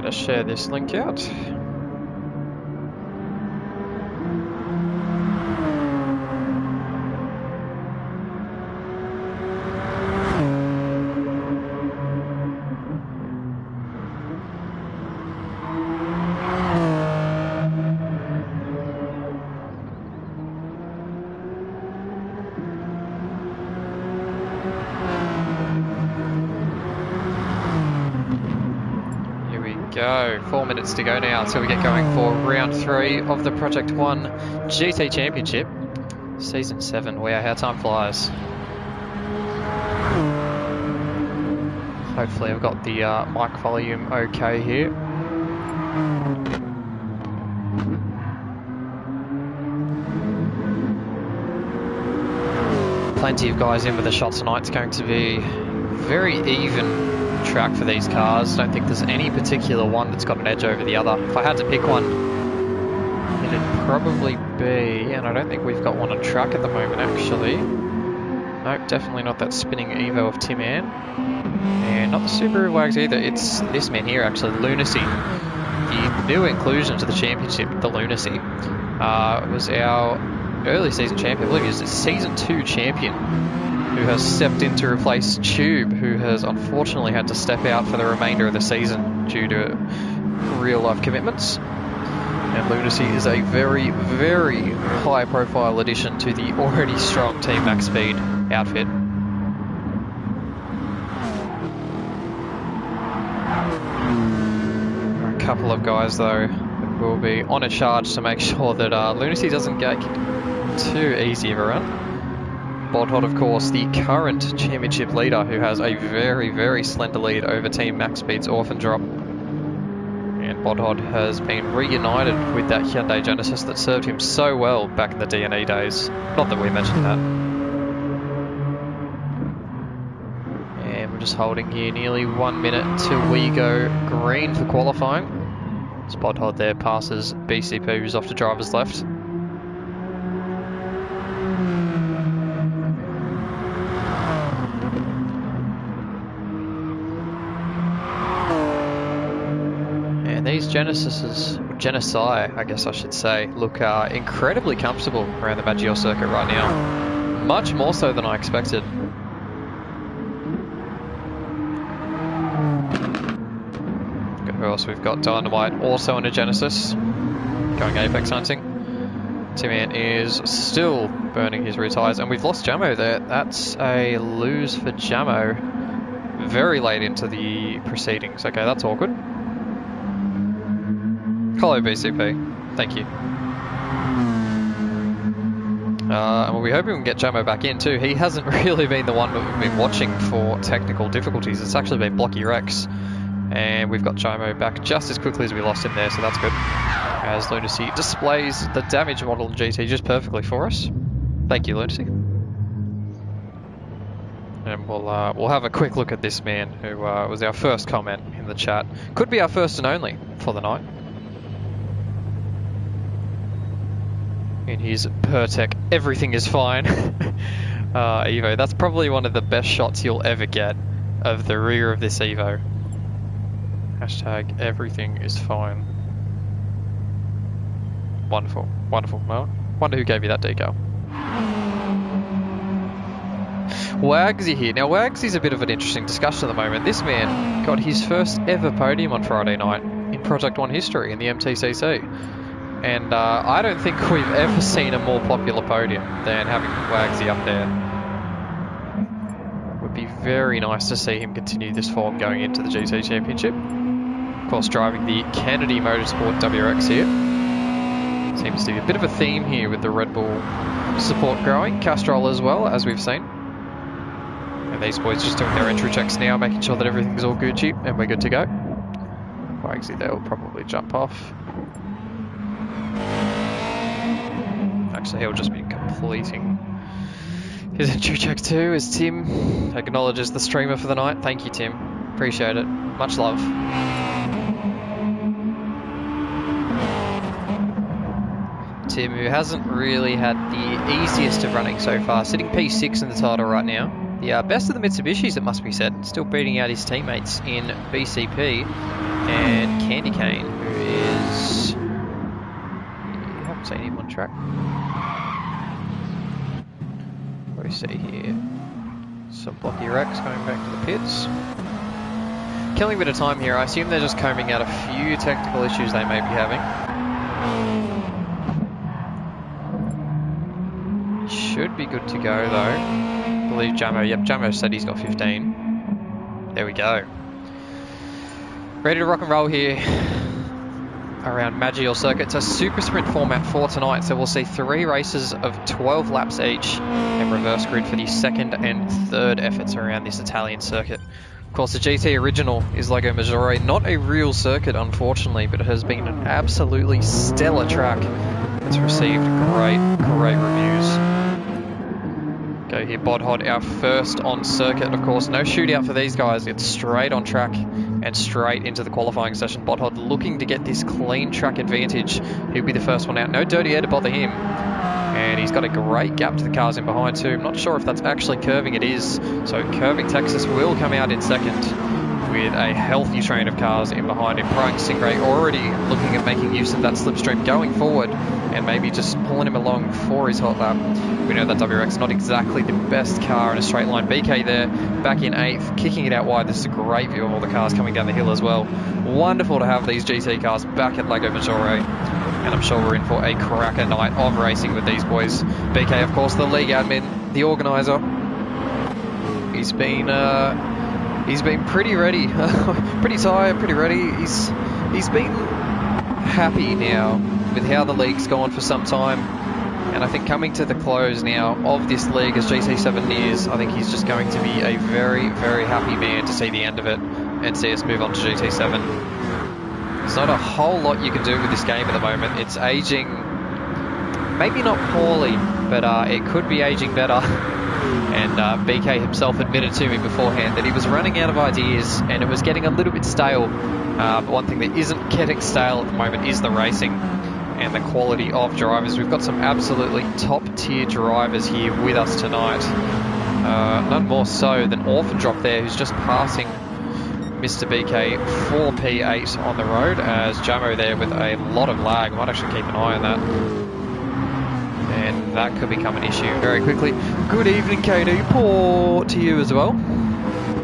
to share this link out. Go. 4 minutes to go now until we get going for round 3 of the Project 1 GT Championship. Season 7. Wow, how time flies. Hopefully I've got the mic volume okay here. Plenty of guys in with a shot tonight. It's going to be very even track for these cars. Don't think there's any particular one that's got an edge over the other. If I had to pick one, it'd probably be, and I don't think we've got one on track at the moment actually. Nope, definitely not that spinning Evo of Tim Ann. And not the Subaru Wags either, it's this man here actually, Lunacy. The new inclusion to the championship, the Lunacy, was our early season champion. I believe he was a season 2 champion, who has stepped in to replace Tube, who has unfortunately had to step out for the remainder of the season due to real life commitments. And Lunacy is a very, very high profile addition to the already strong Team Max Speed outfit. A couple of guys though will be on a charge to make sure that Lunacy doesn't get too easy of a run. Bodhod, of course, the current championship leader, who has a very, very slender lead over Team Max Speed's Orphan Drop. And Bodhod has been reunited with that Hyundai Genesis that served him so well back in the D&E days. Not that we mentioned that. And we're just holding here nearly 1 minute till we go green for qualifying. As Bodhod there passes BCP, who's off to driver's left. These Genesi, I guess I should say, look incredibly comfortable around the Maggiore circuit right now. Much more so than I expected. Of course, we've got Dynamite also in a Genesis, going apex hunting. Tim Ann is still burning his rear tyres, and we've lost Jamo there. That's a lose for Jamo very late into the proceedings. Okay, that's awkward. Hello BCP, thank you. And we'll be hoping we can get Jamo back in too. He hasn't really been the one that we've been watching for technical difficulties. It's actually been Blocky Rex. And we've got Jamo back just as quickly as we lost him there, so that's good. As Lunacy displays the damage model in GT just perfectly for us. Thank you, Lunacy. And we'll have a quick look at this man who was our first comment in the chat. Could be our first and only for the night. In his Pertec, everything is fine. Evo, that's probably one of the best shots you'll ever get of the rear of this Evo. Hashtag everything is fine. Wonderful, wonderful. Well, wonder who gave you that decal. Wagsy here. Now Wagsy's a bit of an interesting discussion at the moment. This man got his first ever podium on Friday night in Project 1 history in the MTCC. And I don't think we've ever seen a more popular podium than having Wagsy up there. Would be very nice to see him continue this form going into the GT Championship. Of course, driving the Kennedy Motorsport WRX here. Seems to be a bit of a theme here with the Red Bull support growing. Castrol as well, as we've seen. And these boys just doing their entry checks now, making sure that everything's all Gucci and we're good to go. Wagsy there will probably jump off. Actually, he'll just be completing his entry check too, as Tim acknowledges the streamer for the night. Thank you, Tim. Appreciate it. Much love. Tim, who hasn't really had the easiest of running so far, sitting P6 in the title right now. The best of the Mitsubishis, it must be said, still beating out his teammates in BCP. and Candy Cane, who is... I haven't seen him on track. What do we see here? Some Blocky Rex going back to the pits. Killing a bit of time here. I assume they're just combing out a few technical issues they may be having. Should be good to go though. I believe Jamo, yep, Jamo said he's got 15. There we go. Ready to rock and roll here around Maggiore circuit. It's a super sprint format for tonight, so we'll see 3 races of 12 laps each and reverse grid for the second and third efforts around this Italian circuit. Of course, the GT original is Lago Maggiore, not a real circuit unfortunately, but it has been an absolutely stellar track. It's received great reviews. Go here, Bodhod, our first on circuit. Of course, no shootout for these guys. It's straight on track and straight into the qualifying session. Bodhod looking to get this clean track advantage. He'll be the first one out. No dirty air to bother him. And he's got a great gap to the cars in behind too. I'm not sure if that's actually curving. It is. So Curving Texas will come out in second with a healthy train of cars in behind him. Prying Stingray already looking at making use of that slipstream going forward and maybe just pulling him along for his hot lap. We know that WRX not exactly the best car in a straight line. BK there, back in 8th, kicking it out wide. This is a great view of all the cars coming down the hill as well. Wonderful to have these GT cars back at Lago Maggiore. And I'm sure we're in for a cracker night of racing with these boys. BK, of course, the league admin, the organiser. He's been pretty ready, pretty tired, pretty ready. He's been happy now with how the league's gone for some time, and I think coming to the close now of this league as GT7 nears, I think he's just going to be a very happy man to see the end of it and see us move on to GT7. There's not a whole lot you can do with this game at the moment. It's aging, maybe not poorly, but it could be aging better. And BK himself admitted to me beforehand that he was running out of ideas and it was getting a little bit stale. But one thing that isn't getting stale at the moment is the racing and the quality of drivers. We've got some absolutely top tier drivers here with us tonight. None more so than Orphan Drop there, who's just passing Mr. BK for P8 on the road, as Jamo there with a lot of lag. Might actually keep an eye on that. And that could become an issue very quickly. Good evening, KD. Poor to you as well.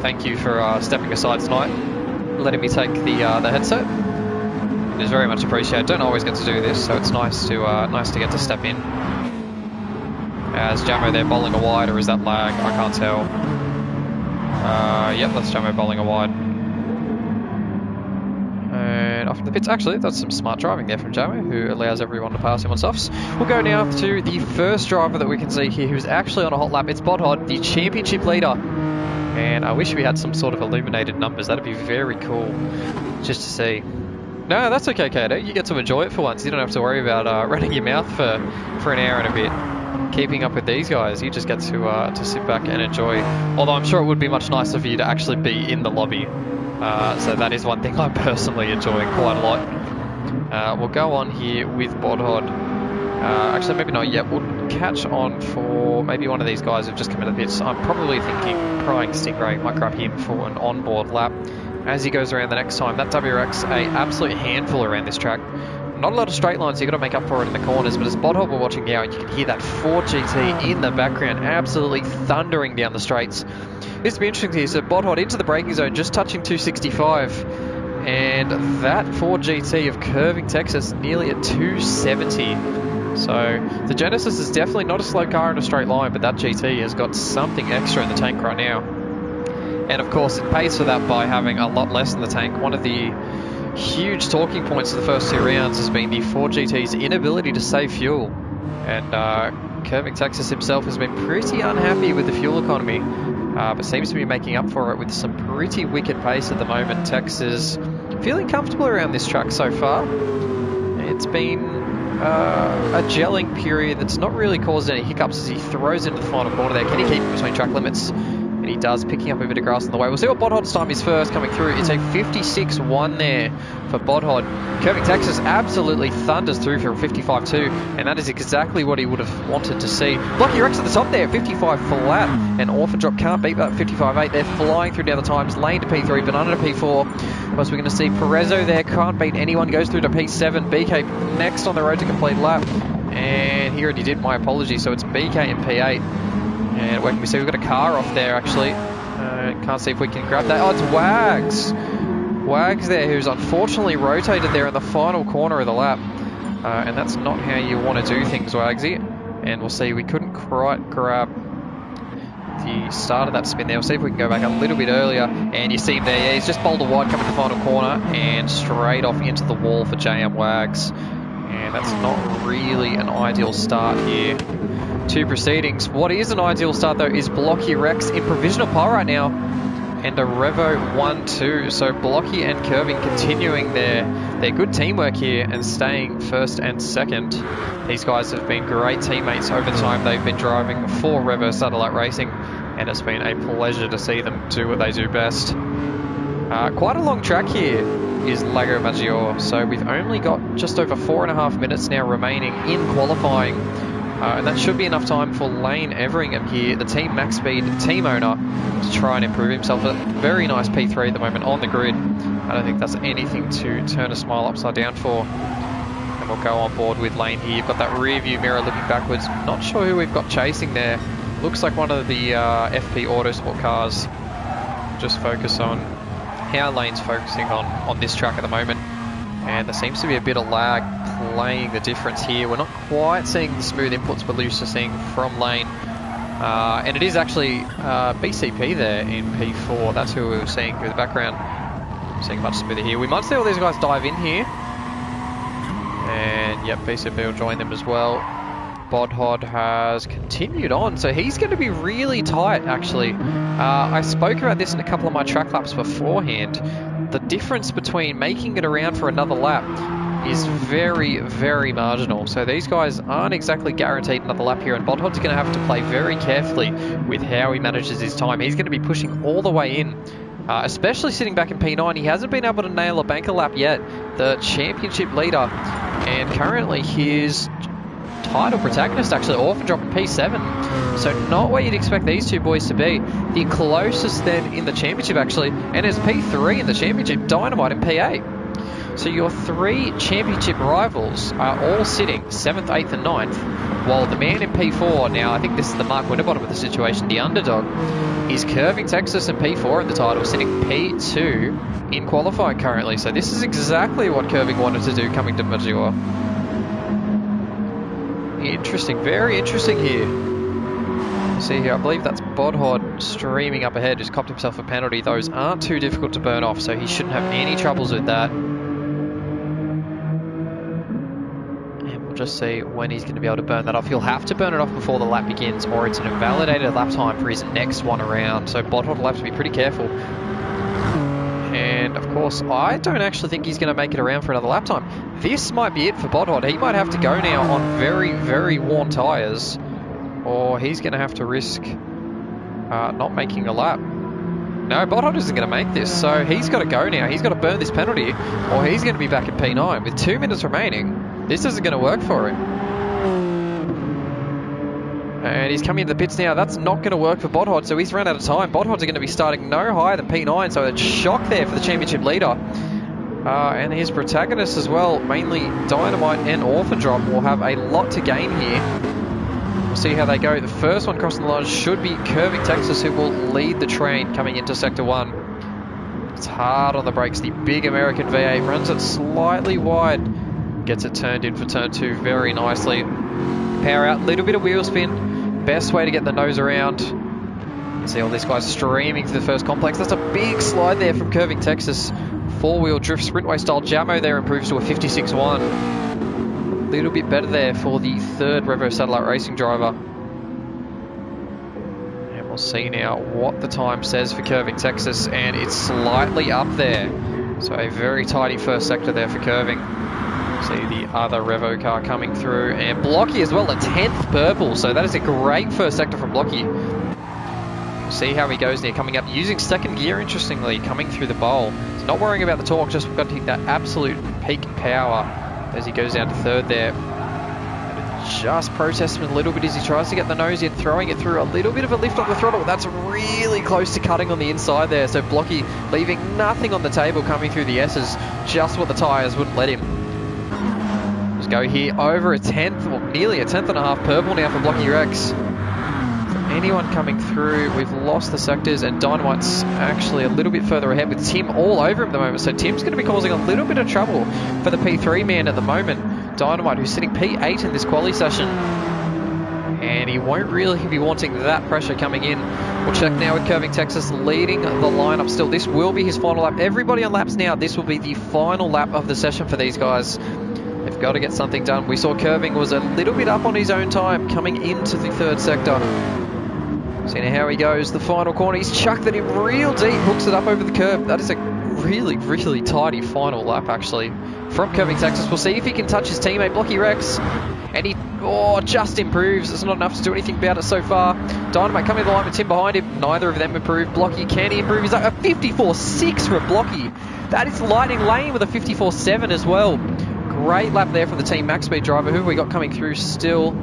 Thank you for stepping aside tonight, letting me take the headset. It is very much appreciated. Don't always get to do this, so it's nice to get to step in. As Jamo there bowling a wide, or is that lag? I can't tell. Yep, that's Jamo bowling a wide. And off the pits. Actually, that's some smart driving there from Jamo, who allows everyone to pass him on softs. We'll go now to the first driver that we can see here, who's actually on a hot lap. It's Bodhod, the championship leader. And I wish we had some sort of illuminated numbers. That'd be very cool just to see. No, that's okay, Kato. You get to enjoy it for once. You don't have to worry about running your mouth for an hour and a bit. Keeping up with these guys, you just get to sit back and enjoy. Although I'm sure it would be much nicer for you to actually be in the lobby. So that is one thing I'm personally enjoying quite a lot. We'll go on here with Bodhod. Actually, maybe not yet. We'll catch on for maybe one of these guys who've just come into the pits. I'm probably thinking Prying Stingray might grab him for an onboard lap as he goes around the next time. That WRX, a absolute handful around this track. Not a lot of straight lines, so you've got to make up for it in the corners, but as Bodhod we're watching now, you can hear that Ford GT in the background absolutely thundering down the straights. This will be interesting here. So Bodhod into the braking zone, just touching 265, and that Ford GT of Curving Texas nearly at 270. So the Genesis is definitely not a slow car in a straight line, but that GT has got something extra in the tank right now. And of course it pays for that by having a lot less in the tank. One of the huge talking points of the first 2 rounds has been the Ford GT's inability to save fuel. And Curving Texas himself has been pretty unhappy with the fuel economy, but seems to be making up for it with some pretty wicked pace at the moment. Tex is feeling comfortable around this track so far. It's been a gelling period that's not really caused any hiccups as he throws into the final corner there. Can he keep it between track limits? And he does, picking up a bit of grass on the way. We'll see what Bodhod's time is first coming through. It's a 56.1 there for Bodhod. Curving Texas absolutely thunders through for a 55.2, and that is exactly what he would have wanted to see. Blocky Rex at the top there, 55 flat, and Orphan Drop can't beat that 55.8. They're flying through down the times. Lane to P3, Banana to P4. Plus we're going to see Perezzo there, can't beat anyone, goes through to P7. BK next on the road to complete lap. And he already did, my apologies, so it's BK and P8. And where can we see? We've got a car off there, actually. Can't see if we can grab that. Oh, it's Wags. Wags there, who's unfortunately rotated there in the final corner of the lap. And that's not how you want to do things, Wagsy. And we'll see, we couldn't quite grab the start of that spin there. We'll see if we can go back a little bit earlier. And you see him there, yeah, he's just boulder wide coming to the final corner and straight off into the wall for JM Wags. And that's not really an ideal start here to proceedings. What is an ideal start though is Blocky Rex in provisional pole right now and a Revo 1-2. So Blocky and Curving continuing their good teamwork here and staying first and second. These guys have been great teammates over time. They've been driving for Revo Satellite Racing and it's been a pleasure to see them do what they do best. Quite a long track here is Lago Maggiore, so we've only got just over 4.5 minutes now remaining in qualifying. And that should be enough time for Lane Everingham here, the Team Max Speed team owner, to try and improve himself. A very nice P3 at the moment on the grid. I don't think that's anything to turn a smile upside down for. And we'll go on board with Lane here. You've got that rear view mirror looking backwards. Not sure who we've got chasing there. Looks like one of the FP Autosport cars. Just focus on how Lane's focusing on this track at the moment. And there seems to be a bit of lag playing the difference here. We're not quite seeing the smooth inputs we're used to seeing from Lane. And it is actually BCP there in P4. That's who we were seeing through the background. Seeing much smoother here. We might see all these guys dive in here. And yep, BCP will join them as well. Bodhod has continued on, so he's going to be really tight actually. I spoke about this in a couple of my track laps beforehand. The difference between making it around for another lap is very, very marginal. So these guys aren't exactly guaranteed another lap here, and Bodhod's going to have to play very carefully with how he manages his time. He's going to be pushing all the way in, especially sitting back in P9. He hasn't been able to nail a banker lap yet, the championship leader, and currently his title protagonist actually Orphan Drop in P7, so not where you'd expect these two boys to be. The closest then in the championship actually, and it's P3 in the championship, Dynamite in P8. So your three championship rivals are all sitting 7th, 8th and 9th, while the man in P4, now I think this is the Mark Winterbottom of the situation, the underdog, is Curving Texas in P4 in the title, sitting P2 in qualifying currently. So this is exactly what Curving wanted to do coming to Maggiore. Interesting, very interesting here. See here, I believe that's Bodhod streaming up ahead, who's copped himself a penalty. Those aren't too difficult to burn off, so he shouldn't have any troubles with that. And we'll just see when he's going to be able to burn that off. He'll have to burn it off before the lap begins, or it's an invalidated lap time for his next one around. So Bodhod will have to be pretty careful. And of course, I don't actually think he's going to make it around for another lap time. This might be it for Bodhod. He might have to go now on very, very worn tyres, or he's going to have to risk not making a lap. No, Bodhod isn't going to make this, so he's got to go now. He's got to burn this penalty, or he's going to be back in P9. With 2 minutes remaining, this isn't going to work for him. And he's coming into the pits now. That's not going to work for Bodhod, so he's run out of time. Bodhod's going to be starting no higher than P9, so a shock there for the championship leader. And his protagonists as well, mainly Dynamite and Orphan Drop, will have a lot to gain here. We'll see how they go. The first one crossing the line should be Curving Texas, who will lead the train coming into Sector 1. It's hard on the brakes. The big American V8 runs it slightly wide. Gets it turned in for turn 2 very nicely. Power out, little bit of wheel spin. Best way to get the nose around. See all these guys streaming through the first complex. That's a big slide there from Curving Texas. Four-wheel drift sprintway style Jamo there improves to a 56.1. A little bit better there for the third Revo Satellite Racing driver. And we'll see now what the time says for Curving Texas, and it's slightly up there. So a very tidy first sector there for Curving. See the other Revo car coming through, and Blocky as well, a 10th purple, so that is a great first sector from Blocky. See how he goes there, coming up, using second gear, interestingly, coming through the bowl. So not worrying about the torque, just got to hit that absolute peak power as he goes down to third there. Just protesting a little bit as he tries to get the nose in, throwing it through a little bit of a lift on the throttle. That's really close to cutting on the inside there. So Blocky leaving nothing on the table coming through the S's, just what the tyres wouldn't let him. Let's go here over a tenth, or nearly a tenth and a half purple now for Blocky Rex. Anyone coming through, we've lost the sectors, and Dynamite's actually a little bit further ahead with Tim all over him at the moment. So Tim's going to be causing a little bit of trouble for the P3 man at the moment. Dynamite, who's sitting P8 in this quali session, and he won't really be wanting that pressure coming in. We'll check now with Curving Texas leading the lineup still. This will be his final lap. Everybody on laps now. This will be the final lap of the session for these guys. They've got to get something done. We saw Curving was a little bit up on his own time coming into the third sector. Seeing how he goes. The final corner, he's chucked it in real deep, hooks it up over the curb. That is a really, really tidy final lap, actually, from Curving Texas. We'll see if he can touch his teammate, Blocky Rex. And he just improves. It's not enough to do anything about it so far. Dynamite coming to the line with Tim behind him. Neither of them improved. Blocky, can he improve? He's like a 54.6 for Blocky. That is Lightning Lane with a 54.7 as well. Great lap there from the Team Max Speed driver. Who have we got coming through still?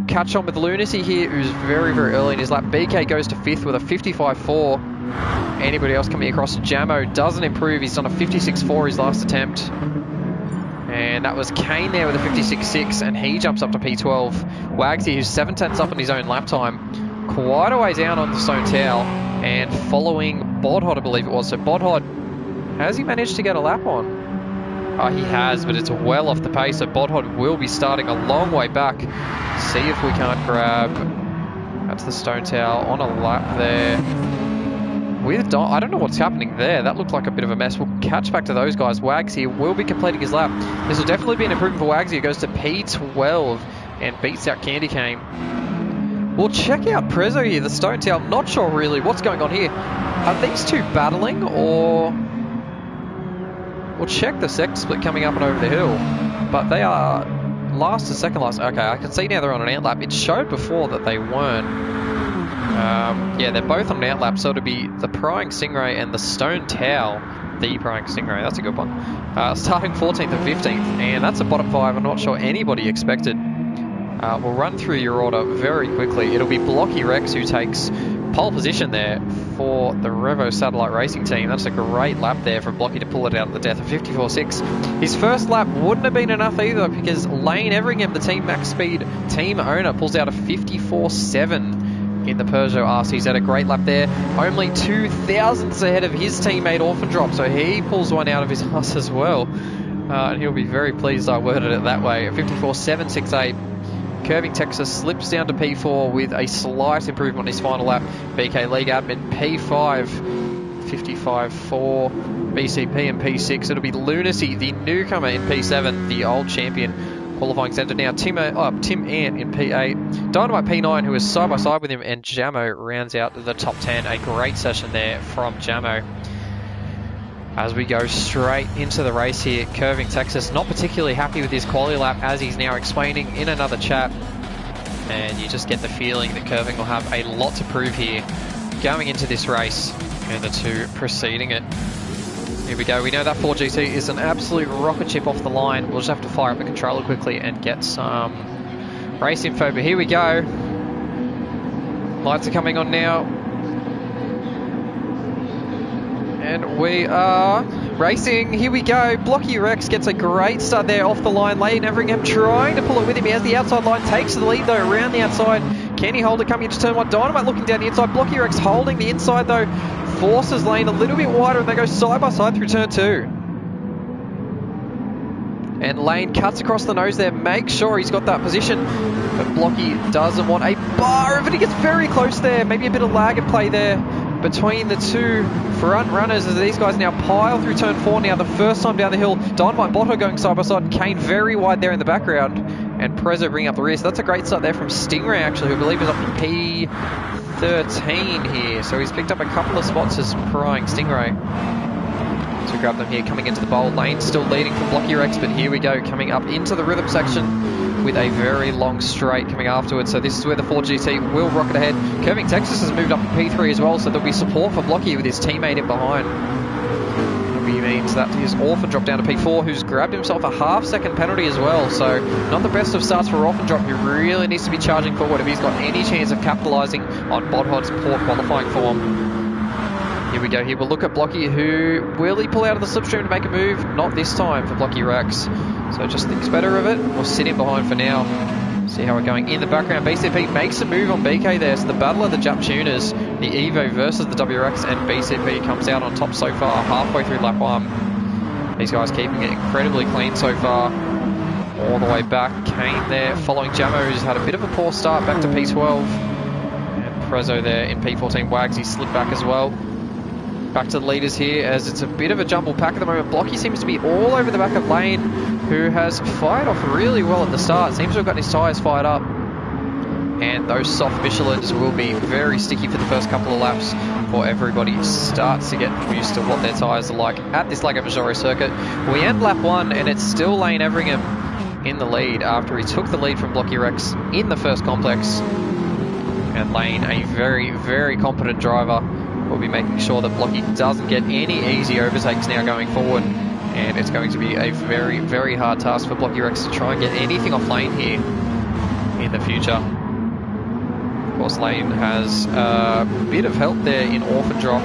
Catch on with Lunacy here, who's very, very early in his lap. BK goes to 5th with a 55.4. Anybody else coming across? Jamo doesn't improve. He's done a 56.4 his last attempt. And that was Kane there with a 56.6, and he jumps up to P12. Wagsy, who's 7 tenths up on his own lap time. Quite a way down on the Stone Towel, and following Bodhod, I believe it was. So Bodhod, has he managed to get a lap on? Oh, he has, but it's well off the pace, so Bodhod will be starting a long way back. See if we can't grab... That's the Stone Towel on a lap there. I don't know what's happening there. That looked like a bit of a mess. We'll catch back to those guys. Wags here will be completing his lap. This will definitely be an improvement for Wags. He goes to P12 and beats out Candy Cane. We'll check out Prezzo here, the Stone Towel. Not sure really what's going on here. Are these two battling, or... We'll check the sector split coming up and over the hill. But they are last to second last. Okay, I can see now they're on an ant lap. It showed before that they weren't. Yeah, they're both on an ant lap, so it'll be the Prying Stingray and the Stone Towel. The Prying Stingray, that's a good one. Starting 14th and 15th, and that's a bottom 5 I'm not sure anybody expected. We'll run through your order very quickly. It'll be Blocky Rex who takes pole position there for the Revo Satellite Racing team. That's a great lap there for Blocky to pull it out of the death of 54.6. His first lap wouldn't have been enough either, because Lane Everingham, the Team Max Speed team owner, pulls out a 54.7 in the Peugeot RC. He's had a great lap there. Only 2 thousandths ahead of his teammate Orphan Drop, so he pulls one out of his ass as well. And he'll be very pleased I worded it that way. A 54.768. Curving Texas slips down to P4 with a slight improvement on his final lap. BK League Admin P5, 55.4. BCP in P6. It'll be Lunacy, the newcomer, in P7, the old champion. Qualifying centre now, Tim Ant in P8. Dynamite P9, who is side by side with him, and Jamo rounds out the top 10. A great session there from Jamo. As we go straight into the race here, Curving Texas not particularly happy with his quali lap, as he's now explaining in another chat. And you just get the feeling that Curving will have a lot to prove here going into this race and the two preceding it. Here we go. We know that 4GT is an absolute rocket ship off the line. We'll just have to fire up the controller quickly and get some race info. But here we go. Lights are coming on now. And we are racing. Here we go. Blocky Rex gets a great start there off the line. Lane Everingham trying to pull it with him. He has the outside line. Takes the lead though around the outside. Can he hold it coming into turn 1? Dynamite looking down the inside. Blocky Rex holding the inside though. Forces Lane a little bit wider, and they go side by side through turn 2. And Lane cuts across the nose there, makes sure he's got that position, but Blocky doesn't want a bar of it. He gets very close there. Maybe a bit of lag at play there between the two front runners as these guys now pile through turn 4 now, the first time down the hill. Dynamite and Botto going side by side, and Kane very wide there in the background, and Prezzo bringing up the rear. So that's a great start there from Stingray, actually, who I believe is up to P13 here. So he's picked up a couple of spots as Prying Stingray. to grab them here coming into the bowl. Lane still leading from Blocky Rex, but here we go, coming up into the rhythm section with a very long straight coming afterwards. So this is where the Ford GT will rocket ahead. Curving Texas has moved up to P3 as well, so there'll be support for Blocky with his teammate in behind. Means that his Orphan Drop down to P4, who's grabbed himself a half-second penalty as well. So not the best of starts for Orphan Drop, who really needs to be charging forward if he's got any chance of capitalising on Bodhod's poor qualifying form. Here we go. Here we'll look at Blocky, who will he pull out of the slipstream to make a move? Not this time for Blocky Rex. So just thinks better of it. We'll sit in behind for now. See how we're going in the background. BCP makes a move on BK there. So the battle of the Jap tuners, the Evo versus the WRX, and BCP comes out on top so far, halfway through lap 1. These guys keeping it incredibly clean so far. All the way back. Kane there following Jamo, who's had a bit of a poor start, back to P12. And Prezzo there in P14. Wagsy slipped back as well. Back to the leaders here, as it's a bit of a jumble pack at the moment. Blocky seems to be all over the back of Lane, who has fired off really well at the start. Seems to have got his tyres fired up. And those soft Michelins will be very sticky for the first couple of laps before everybody starts to get used to what their tyres are like at this leg of Maggiore circuit. We end lap 1, and it's still Lane Everingham in the lead after he took the lead from Blocky Rex in the first complex. And Lane, a very, very competent driver, will be making sure that Blocky doesn't get any easy overtakes now going forward. And it's going to be a very, very hard task for Blocky Rex to try and get anything off Lane here in the future. Of course, Lane has a bit of help there in Orphan Drop.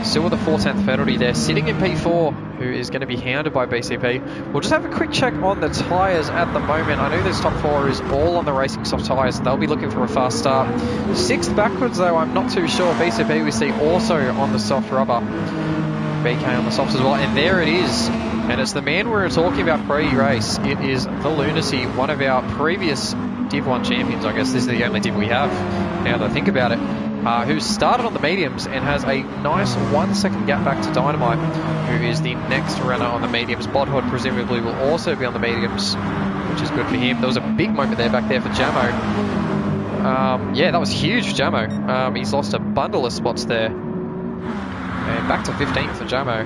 Still with a 4/10 penalty there, sitting in P4, who is going to be hounded by BCP. We'll just have a quick check on the tyres at the moment. I know this top 4 is all on the racing soft tyres, so they'll be looking for a fast start. 6th backwards though, I'm not too sure. BCP we see also on the soft rubber. BK on the softs as well, and there it is. And it's the man we were talking about pre-race. It is the Lunacy, one of our previous Div 1 champions. I guess this is the only Div we have, now that I think about it. Who started on the mediums and has a nice 1 second gap back to Dynamite, who is the next runner on the mediums. Bodhod presumably will also be on the mediums, which is good for him. There was a big moment there back there for Jamo. Yeah, that was huge for Jamo. He's lost a bundle of spots there. And back to 15th for Jamo,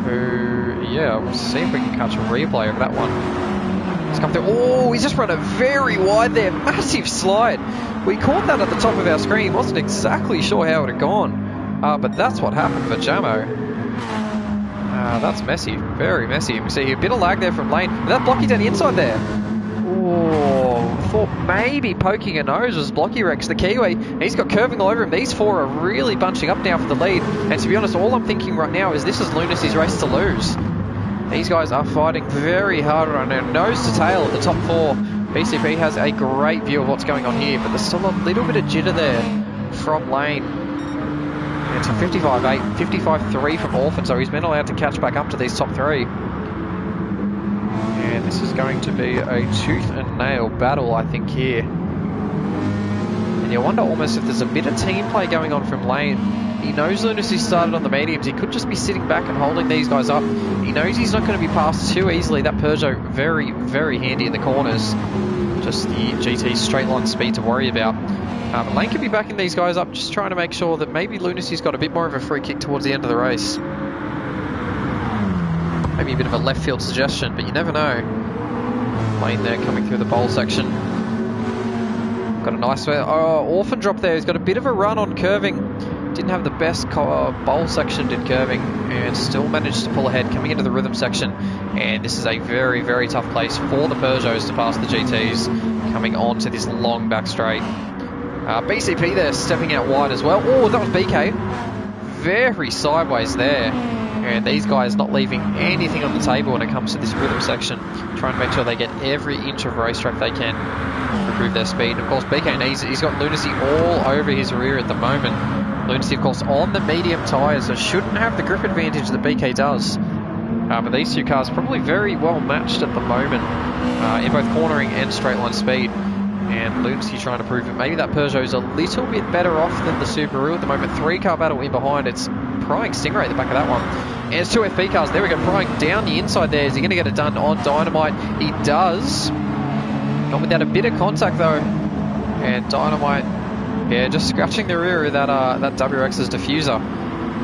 who, yeah, we'll see if we can catch a replay of that one. He's come through. Oh, he's just run it very wide there. Massive slide. We caught that at the top of our screen. Wasn't exactly sure how it had gone. But that's what happened for Jamo. That's messy. Very messy. We see a bit of lag there from Lane. That Blocky down the inside there. Oh, thought maybe poking a nose was Blocky Rex, the Kiwi. He's got curving all over him. These 4 are really bunching up now for the lead. And to be honest, all I'm thinking right now is this is Lunacy's race to lose. These guys are fighting very hard right now, nose to tail at the top 4. BCP has a great view of what's going on here, but there's still a little bit of jitter there from Lane. And it's a 55.8, 55.3 from Orphan, so he's been allowed to catch back up to these top 3. And this is going to be a tooth and nail battle, I think, here. And you wonder almost if there's a bit of team play going on from Lane. He knows Lunacy started on the mediums. He could just be sitting back and holding these guys up. He knows he's not going to be passed too easily. That Peugeot very, very handy in the corners. Just the GT straight line speed to worry about. Lane could be backing these guys up, just trying to make sure that maybe Lunacy's got a bit more of a free kick towards the end of the race. Maybe a bit of a left field suggestion, but you never know. Lane there coming through the bowl section. Got a nice Orphan Drop there. He's got a bit of a run on curving. Didn't have the best bowl section, did curving, and still managed to pull ahead coming into the rhythm section. And this is a very, very tough place for the Peugeots to pass the GTs coming on to this long back straight. BCP there stepping out wide as well. Oh, that was BK. Very sideways there. And these guys not leaving anything on the table when it comes to this rhythm section. Trying to make sure they get every inch of racetrack they can to improve their speed. Of course, BK needs it. He's got Lunacy all over his rear at the moment. Lunacy, of course, on the medium tyres, so shouldn't have the grip advantage that BK does. But these two cars probably very well matched at the moment in both cornering and straight line speed. And Lunacy trying to prove that maybe that Peugeot's a little bit better off than the Subaru at the moment. 3-car battle in behind. It's prying Stingray at the back of that one. And it's 2 FP cars. There we go, prying down the inside there. Is he going to get it done on Dynamite? He does. Not without a bit of contact though. And Dynamite, yeah, just scratching the rear of that WX's diffuser.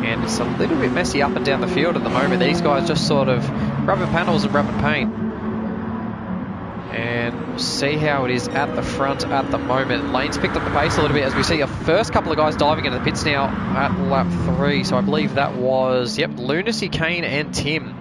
And it's a little bit messy up and down the field at the moment. These guys just sort of rubbing panels and rubbing paint. And we'll see how it is at the front at the moment. Lane's picked up the pace a little bit as we see a first couple of guys diving into the pits now at lap 3. So I believe that was, yep, Lunacy, Kane and Tim.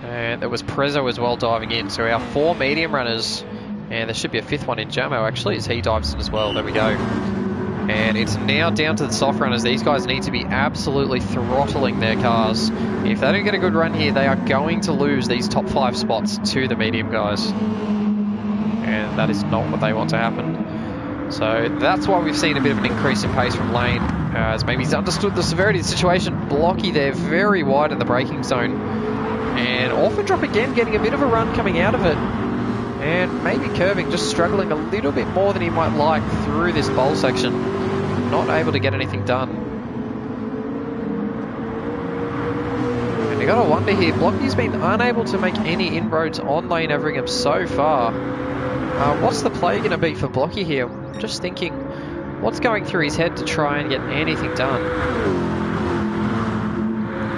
And there was Prezzo as well diving in. So our 4 medium runners, and there should be a 5th one in Jamo actually as he dives in as well. There we go. And it's now down to the soft runners. These guys need to be absolutely throttling their cars. If they don't get a good run here, they are going to lose these top 5 spots to the medium guys. And that is not what they want to happen. So that's why we've seen a bit of an increase in pace from Lane, as maybe he's understood the severity of the situation. Blocky there, very wide in the braking zone. And often drop again, getting a bit of a run coming out of it. And maybe curving, just struggling a little bit more than he might like through this bowl section. Not able to get anything done. And you gotta wonder here, Blocky's been unable to make any inroads on Lane Everingham so far. What's the play going to be for Blocky here? I'm just thinking, what's going through his head to try and get anything done?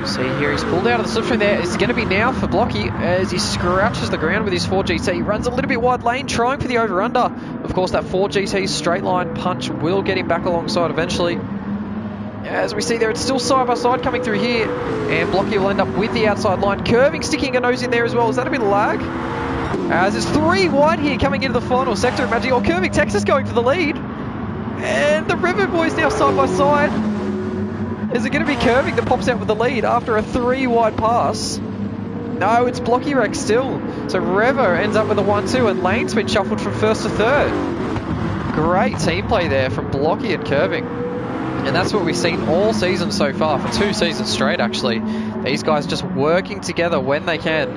See here, he's pulled out of the slipstream there. It's going to be now for Blocky as he scratches the ground with his 4GT. Runs a little bit wide lane, trying for the over-under. Of course, that 4GT straight line punch will get him back alongside eventually. As we see there, it's still side by side coming through here. And Blocky will end up with the outside line. Curving, sticking a nose in there as well. Is that a bit of lag? As it's 3 wide here coming into the final sector of Maggiore. Curving, Texas going for the lead. And the Revo boys now side by side. Is it going to be Curving that pops out with the lead after a 3 wide pass? No, it's Blocky Rex still. So Revo ends up with a 1-2 and Lane's been shuffled from 1st to 3rd. Great team play there from Blocky and Curving. And that's what we've seen all season so far, for 2 seasons straight actually. These guys just working together when they can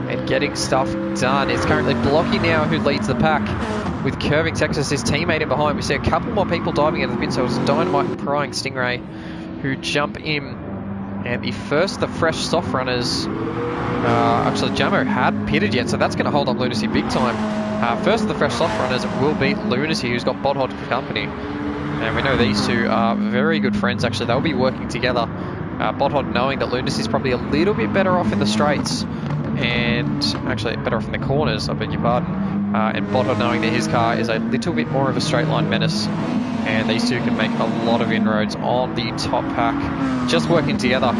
and getting stuff done. It's currently Blocky now who leads the pack, with Curving Texas, his teammate in behind. We see a couple more people diving into the pit, so it's Dynamite and Prying Stingray who jump in. And the fresh soft runners, actually Jamo hadn't pitted yet, so that's going to hold up Lunacy big time. First of the fresh soft runners will be Lunacy, who's got Bodhod for company. And we know these two are very good friends actually. They'll be working together. Bodhod knowing that Lunacy is probably a little bit better off in the straights, and actually better off in the corners, I beg your pardon. And Bodhod knowing that his car is a little bit more of a straight line menace. And these two can make a lot of inroads on the top pack, just working together.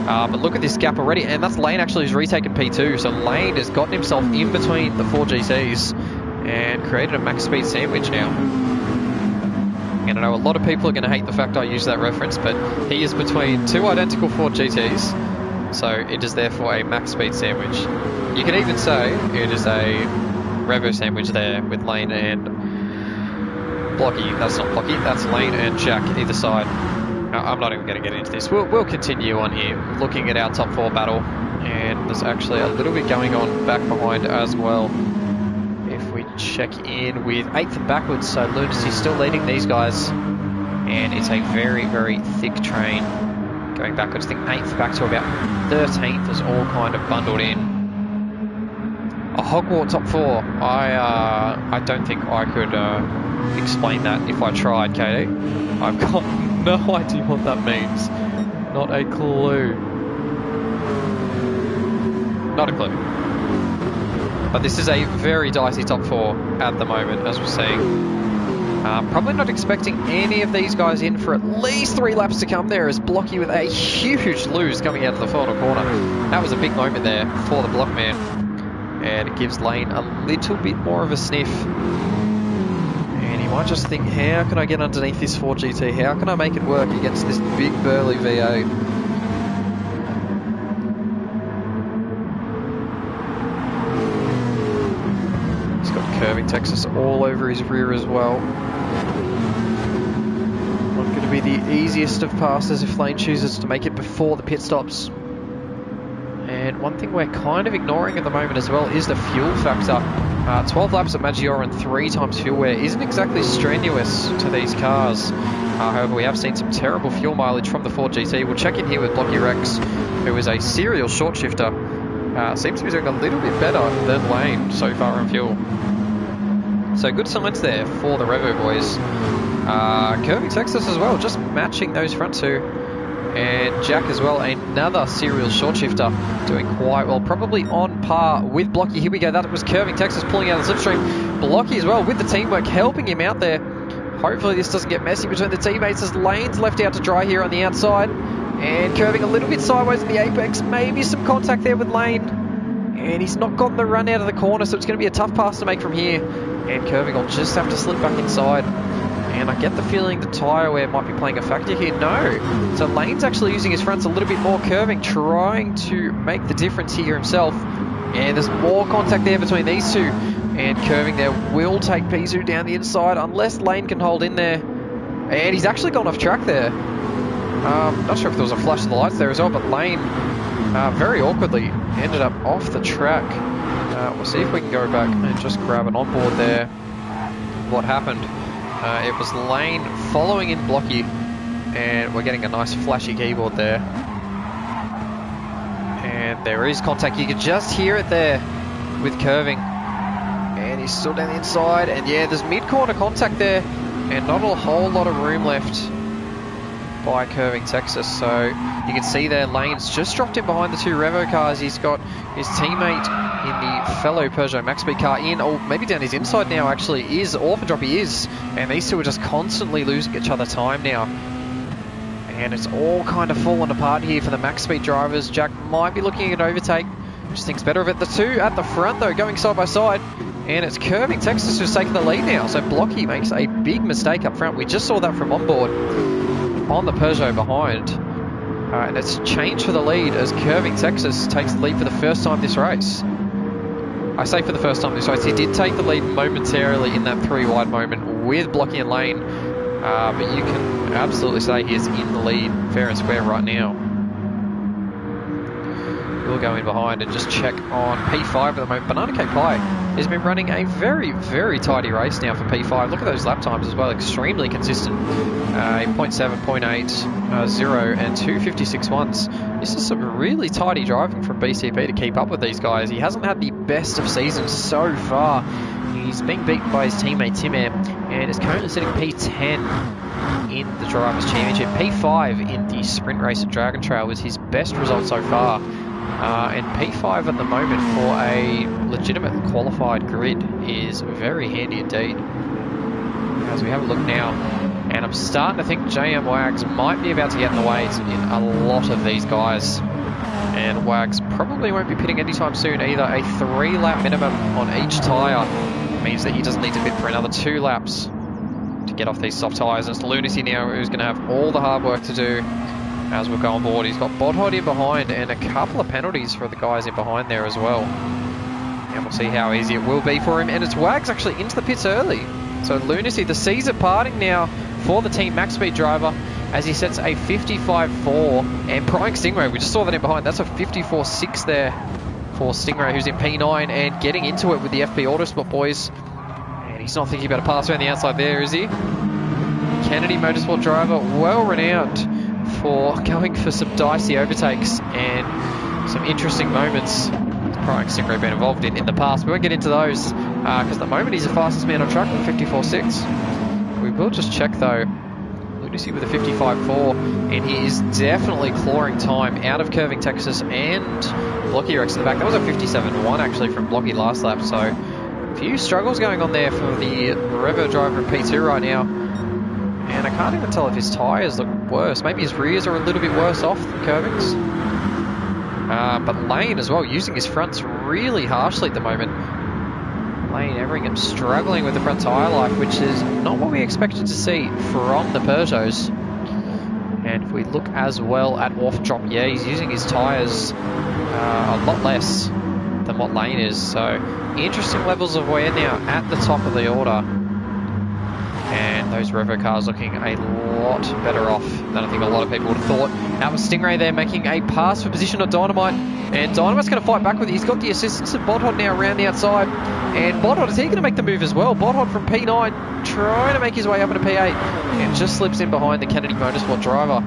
But look at this gap already, and that's Lane actually who's retaken P2. So Lane has gotten himself in between the 4GTs and created a max speed sandwich now. And I know a lot of people are going to hate the fact I use that reference, but he is between 2 identical 4GTs, so it is therefore a max speed sandwich. You can even say it is a Revo sandwich there with Lane and Blocky. That's not Blocky, that's Lane and Jack either side. I'm not even going to get into this. We'll continue on here, looking at our top 4 battle, and there's actually a little bit going on back behind as well. If we check in with 8th and backwards, so Lunacy's still leading these guys, and it's a very, very thick train going backwards. I think 8th back to about 13th is all kind of bundled in. A Hogwarts top 4. I don't think I could explain that if I tried, Katie. I've got no idea what that means. Not a clue. Not a clue. But this is a very dicey top 4 at the moment, as we're seeing. Probably not expecting any of these guys in for at least 3 laps to come there, as Blocky with a huge lose coming out of the final corner. That was a big moment there for the Blockman. And it gives Lane a little bit more of a sniff. And he might just think, how can I get underneath this 4GT? How can I make it work against this big burly V8? He's got Curving Texas all over his rear as well. Not going to be the easiest of passes if Lane chooses to make it before the pit stops. And one thing we're kind of ignoring at the moment as well is the fuel factor. 12 laps at Maggiore and 3 times fuel wear isn't exactly strenuous to these cars. However, we have seen some terrible fuel mileage from the 4GT. We'll check in here with Blocky Rex, who is a serial short shifter. Seems to be doing a little bit better than Lane so far in fuel. So good signs there for the Revo boys. Curving Texas as well, just matching those front two. And Jack as well, another serial short shifter, doing quite well, probably on par with Blocky. Here we go, that was Curving Texas pulling out the slipstream. Blocky as well with the teamwork, helping him out there. Hopefully this doesn't get messy between the teammates as Lane's left out to dry here on the outside. And Curving a little bit sideways in the apex, maybe some contact there with Lane. And he's not gotten the run out of the corner, so it's going to be a tough pass to make from here. And Curving will just have to slip back inside. And I get the feeling the tyre wear might be playing a factor here. No. So Lane's actually using his fronts a little bit more. Curving trying to make the difference here himself. And there's more contact there between these two. And Curving there will take Pizu down the inside unless Lane can hold in there. And he's actually gone off track there. Not sure if there was a flash of the lights there as well, but Lane very awkwardly ended up off the track. We'll see if we can go back and just grab an onboard there. What happened? It was Lane following in Blocky, and we're getting a nice flashy keyboard there. And there is contact, you can just hear it there with Curving. And he's still down the inside, and yeah, there's mid-corner contact there, and not a whole lot of room left by Curving Texas. So you can see there, Lane's just dropped in behind the two Revo cars. He's got his teammate in the fellow Peugeot Max Speed car in, or maybe down his inside now actually, is Orphan Drop, he is. And these two are just constantly losing each other time now. And it's all kind of falling apart here for the Max Speed drivers. Jack might be looking at an overtake, just thinks better of it. The two at the front though, going side by side. And it's Curving Texas who's taking the lead now. So Blocky makes a big mistake up front. We just saw that from onboard on the Peugeot behind. And it's changed for the lead as Curving Texas takes the lead for the first time this race. I say for the first time this race, he did take the lead momentarily in that 3 wide moment with Blocky and Lane. But you can absolutely say he is in the lead fair and square right now. We'll go in behind and just check on P5 at the moment. Banana Cake Pie has been running a very, very tidy race now for P5. Look at those lap times as well, extremely consistent. 0.7, 0.8, 0 and 256.1s. This is some really tidy driving from BCP to keep up with these guys. He hasn't had the best of seasons so far. He's being beaten by his teammate Tim Air and is currently sitting P10 in the Drivers' Championship. P5 in the sprint race at Dragon Trail was his best result so far. And P5 at the moment for a legitimate qualified grid is very handy indeed. As we have a look now, and I'm starting to think JM Wags might be about to get in the way in a lot of these guys. And Wags probably won't be pitting anytime soon either. A 3-lap minimum on each tyre means that he doesn't need to pit for another 2 laps to get off these soft tyres. And it's Lunacy now who's going to have all the hard work to do as we'll go on board. He's got Bodhod in behind and a couple of penalties for the guys in behind there as well. And we'll see how easy it will be for him. And it's Wags actually into the pits early. So Lunacy, the seas are parting now for the Team Max Speed driver as he sets a 55.4. And Prying Stingray, we just saw that in behind. That's a 54.6 there for Stingray, who's in P9 and getting into it with the FP Autosport boys. And he's not thinking about a pass around the outside there, is he? Kennedy Motorsport driver, well renowned for going for some dicey overtakes and some interesting moments Prying Stingray been involved in the past. We won't get into those because at the moment he's the fastest man on track with 54.6. We will just check though. Lunacy with a 55.4 and he is definitely clawing time out of Curving Texas and Blocky Rex in the back. That was a 57.1 actually from Blocky last lap, so a few struggles going on there for the Revo driver in P2 right now. And I can't even tell if his tyres look worse. Maybe his rears are a little bit worse off than Curving's. But Lane as well, using his fronts really harshly at the moment. Lane Everingham struggling with the front tyre life, which is not what we expected to see from the Peugeots. And if we look as well at Orphan Drop, yeah, he's using his tyres a lot less than what Lane is. So interesting levels of wear now at the top of the order. And those Revo cars looking a lot better off than I think a lot of people would have thought. That was Stingray there making a pass for position on Dynamite. And Dynamite's going to fight back with it. He's got the assistance of Bodhod now around the outside. And Bodhod, is he going to make the move as well? Bodhod from P9 trying to make his way up into P8. And just slips in behind the Kennedy Motorsport driver.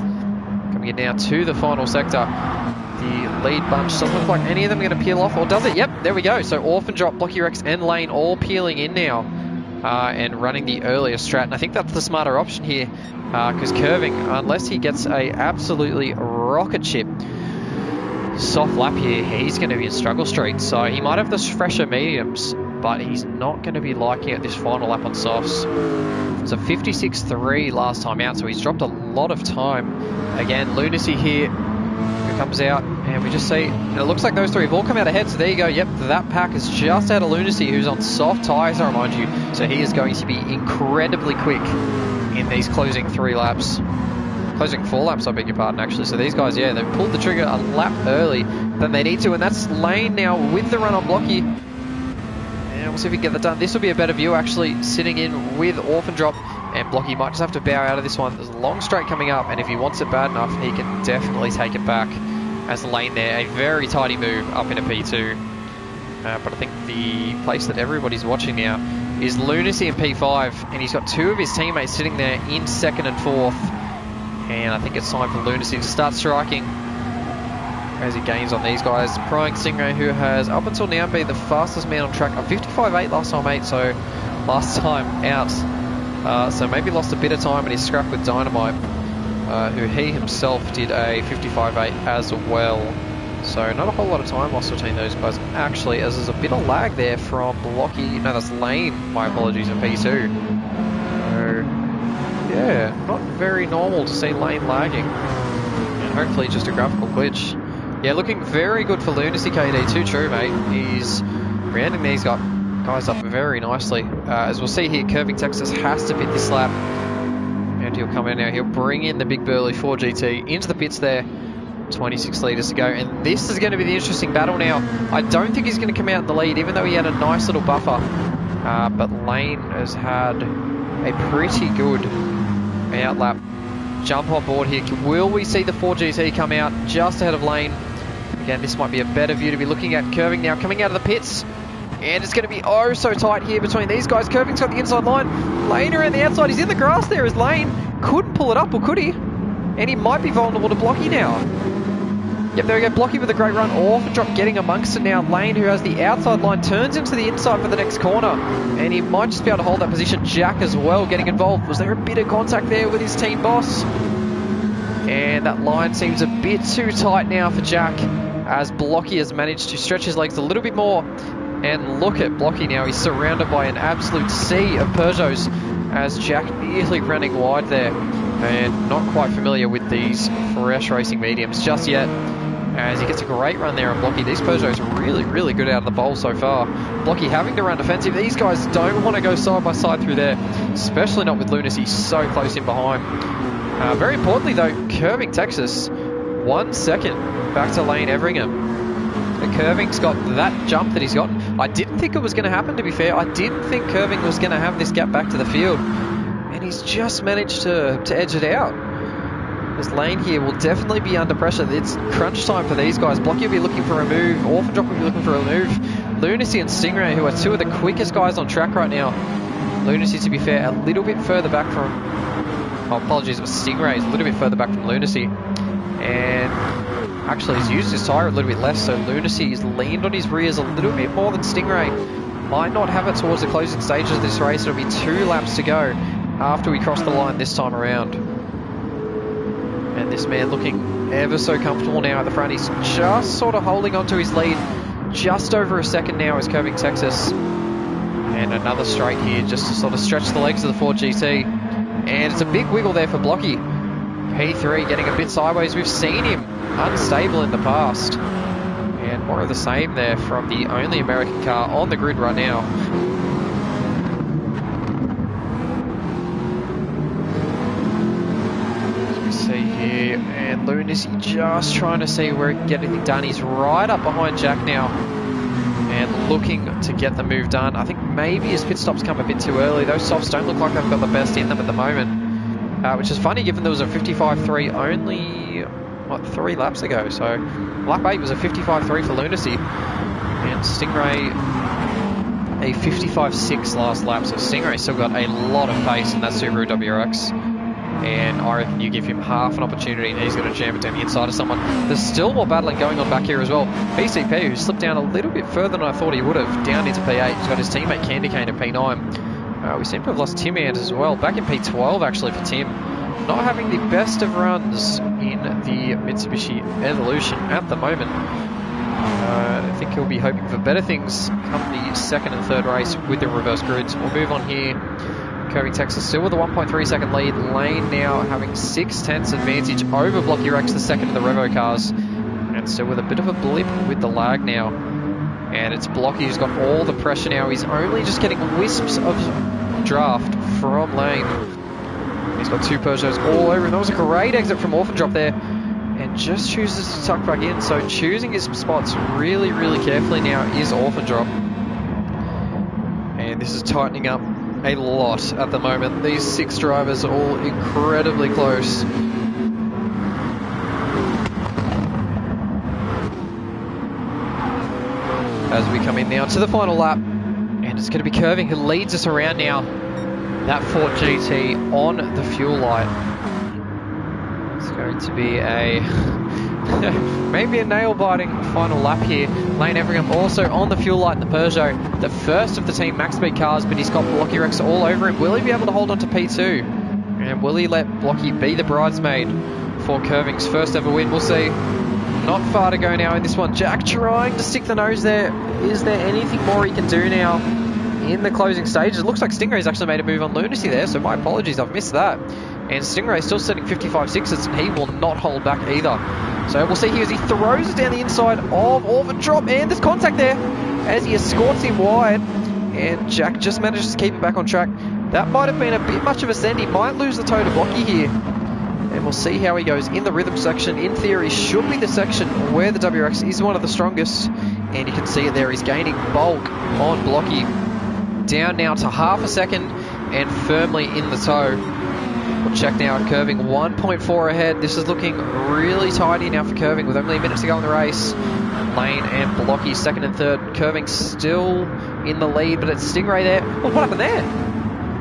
Coming in now to the final sector. The lead bunch doesn't look like any of them are going to peel off. Or does it? Yep, there we go. So Orphan Drop, Blocky Rex and Lane all peeling in now. and running the earlier strat. And I think that's the smarter option here, because curving, unless he gets a absolutely rocket ship soft lap here, he's going to be in struggle street. So he might have the fresher mediums, but he's not going to be liking it this final lap on softs. It's a 56.3 last time out, so he's dropped a lot of time. Again, Lunacy here, who comes out, and we just see, it looks like those three have all come out ahead, so there you go. Yep, that pack is just out of Lunacy, who's on soft tyres, I remind you. So he is going to be incredibly quick in these closing 3 laps. Closing 4 laps, I beg your pardon, actually. So these guys, yeah, they've pulled the trigger a lap early than they need to, and that's Lane now with the run on Blocky. And we'll see if we can get that done. This will be a better view, actually, sitting in with Orphan Drop, and Blocky might just have to bow out of this one. There's a long straight coming up, and if he wants it bad enough, he can definitely take it back as Lane there. A very tidy move up into P2. But I think the place that everybody's watching now is Lunacy in P5, and he's got 2 of his teammates sitting there in 2nd and 4th. And I think it's time for Lunacy to start striking as he gains on these guys. Prying Stingray, who has up until now been the fastest man on track, a 55.8 last time, mate, so last time out. So maybe lost a bit of time, and he's scrapped with Dynamite, who he himself did a 55.8 as well. So not a whole lot of time lost between those guys, actually, as there's a bit of lag there from Blocky. No, that's Lane, my apologies, in P2. So yeah, not very normal to see Lane lagging. And hopefully just a graphical glitch. Yeah, looking very good for Lunacy KD. Too true, mate. He's rounding these guys up very nicely. As we'll see here, Curving Texas has to pit this lap. And he'll come in now. He'll bring in the big burly 4GT into the pits there. 26 litres to go. And this is going to be the interesting battle now. I don't think he's going to come out in the lead, even though he had a nice little buffer. But Lane has had a pretty good out lap. Jump on board here. Will we see the 4GT come out just ahead of Lane? Again, this might be a better view to be looking at. Curving now coming out of the pits, and it's going to be oh so tight here between these guys. Curving's got the inside line. Lane around the outside. He's in the grass there as Lane couldn't pull it up, or could he? And he might be vulnerable to Blocky now. Yep, there we go. Blocky with a great run. Orphan Drop getting amongst it now. Lane, who has the outside line, turns into the inside for the next corner. And he might just be able to hold that position. Jack as well getting involved. Was there a bit of contact there with his team boss? And that line seems a bit too tight now for Jack, as Blocky has managed to stretch his legs a little bit more. And look at Blocky now. He's surrounded by an absolute sea of Peugeots, as Jack nearly running wide there. And not quite familiar with these fresh racing mediums just yet, as he gets a great run there on Blocky. These Peugeots are really, really good out of the bowl so far. Blocky having to run defensive. These guys don't want to go side by side through there, especially not with Lunacy so close in behind. Very importantly though, Curving Texas, 1 second back to Lane Everingham. The Curving's got that jump that he's got. I didn't think it was going to happen, to be fair. I didn't think Curving was going to have this gap back to the field. And he's just managed to edge it out. This Lane here will definitely be under pressure. It's crunch time for these guys. Blocky will be looking for a move. Orphan Drop will be looking for a move. Lunacy and Stingray, who are 2 of the quickest guys on track right now. Lunacy, to be fair, a little bit further back from... Oh, apologies, it was Stingray. He's a little bit further back from Lunacy. And actually, he's used his tyre a little bit less, so Lunacy has leaned on his rears a little bit more than Stingray. Might not have it towards the closing stages of this race. It'll be 2 laps to go after we cross the line this time around. And this man looking ever so comfortable now at the front. He's just sort of holding on to his lead. Just over a second now is Curving Texas. And another straight here just to sort of stretch the legs of the 4GT. And it's a big wiggle there for Blocky. P3 getting a bit sideways. We've seen him unstable in the past. And more of the same there from the only American car on the grid right now. Here, and Lunacy just trying to see where he can get anything done. He's right up behind Jack now and looking to get the move done. I think maybe his pit stops come a bit too early. Those softs don't look like they've got the best in them at the moment, which is funny given there was a 55.3 only, what, 3 laps ago. So lap 8 was a 55.3 for Lunacy, and Stingray a 55.6 last lap. So Stingray still got a lot of pace in that Subaru WRX. And I reckon you give him half an opportunity and he's going to jam it down the inside of someone. There's still more battling going on back here as well. PCP, who slipped down a little bit further than I thought he would have, down into P8. He's got his teammate Candy Cane at P9. We seem to have lost Tim Ant as well. Back in P12 actually for Tim. Not having the best of runs in the Mitsubishi Evolution at the moment. I think he'll be hoping for better things come the second and third race with the reverse grids. We'll move on here. Curving Texas still with a 1.3 second lead. Lane now having 6/10 advantage over Blocky Rex, the second of the Revo cars. And still with a bit of a blip with the lag now. And it's Blocky who's got all the pressure now. He's only just getting wisps of draft from Lane. He's got 2 Peugeots all over him. That was a great exit from Orphan Drop there. And just chooses to tuck back in. So choosing his spots really, really carefully now is Orphan Drop. And this is tightening up a lot at the moment. These 6 drivers are all incredibly close. As we come in now to the final lap, and it's going to be Curving who leads us around now. That Ford GT on the fuel light. It's going to be a maybe a nail-biting final lap here. Lane Everingham also on the fuel light in the Peugeot, the first of the Team Max Speed cars, but he's got Blocky Rex all over him. Will he be able to hold on to P2? And will he let Blocky be the bridesmaid for Curving's first ever win? We'll see. Not far to go now in this one. Jack trying to stick the nose there. Is there anything more he can do now in the closing stages? It looks like Stingray's actually made a move on Lunacy there, so my apologies, I've missed that. And Stingray still setting 55.6s, and he will not hold back either. So we'll see here as he throws it down the inside of Orphan Drop, and there's contact there as he escorts him wide. And Jack just manages to keep it back on track. That might have been a bit much of a send. He might lose the toe to Blocky here. And we'll see how he goes in the rhythm section. In theory, should be the section where the WRX is one of the strongest. And you can see it there. He's gaining bulk on Blocky. Down now to half a second and firmly in the toe. We'll check now at Curving. 1.4 ahead. This is looking really tidy now for Curving with only a minute to go in the race. Lane and Blocky second and third. Curving still in the lead, but it's Stingray there. Oh, what happened there?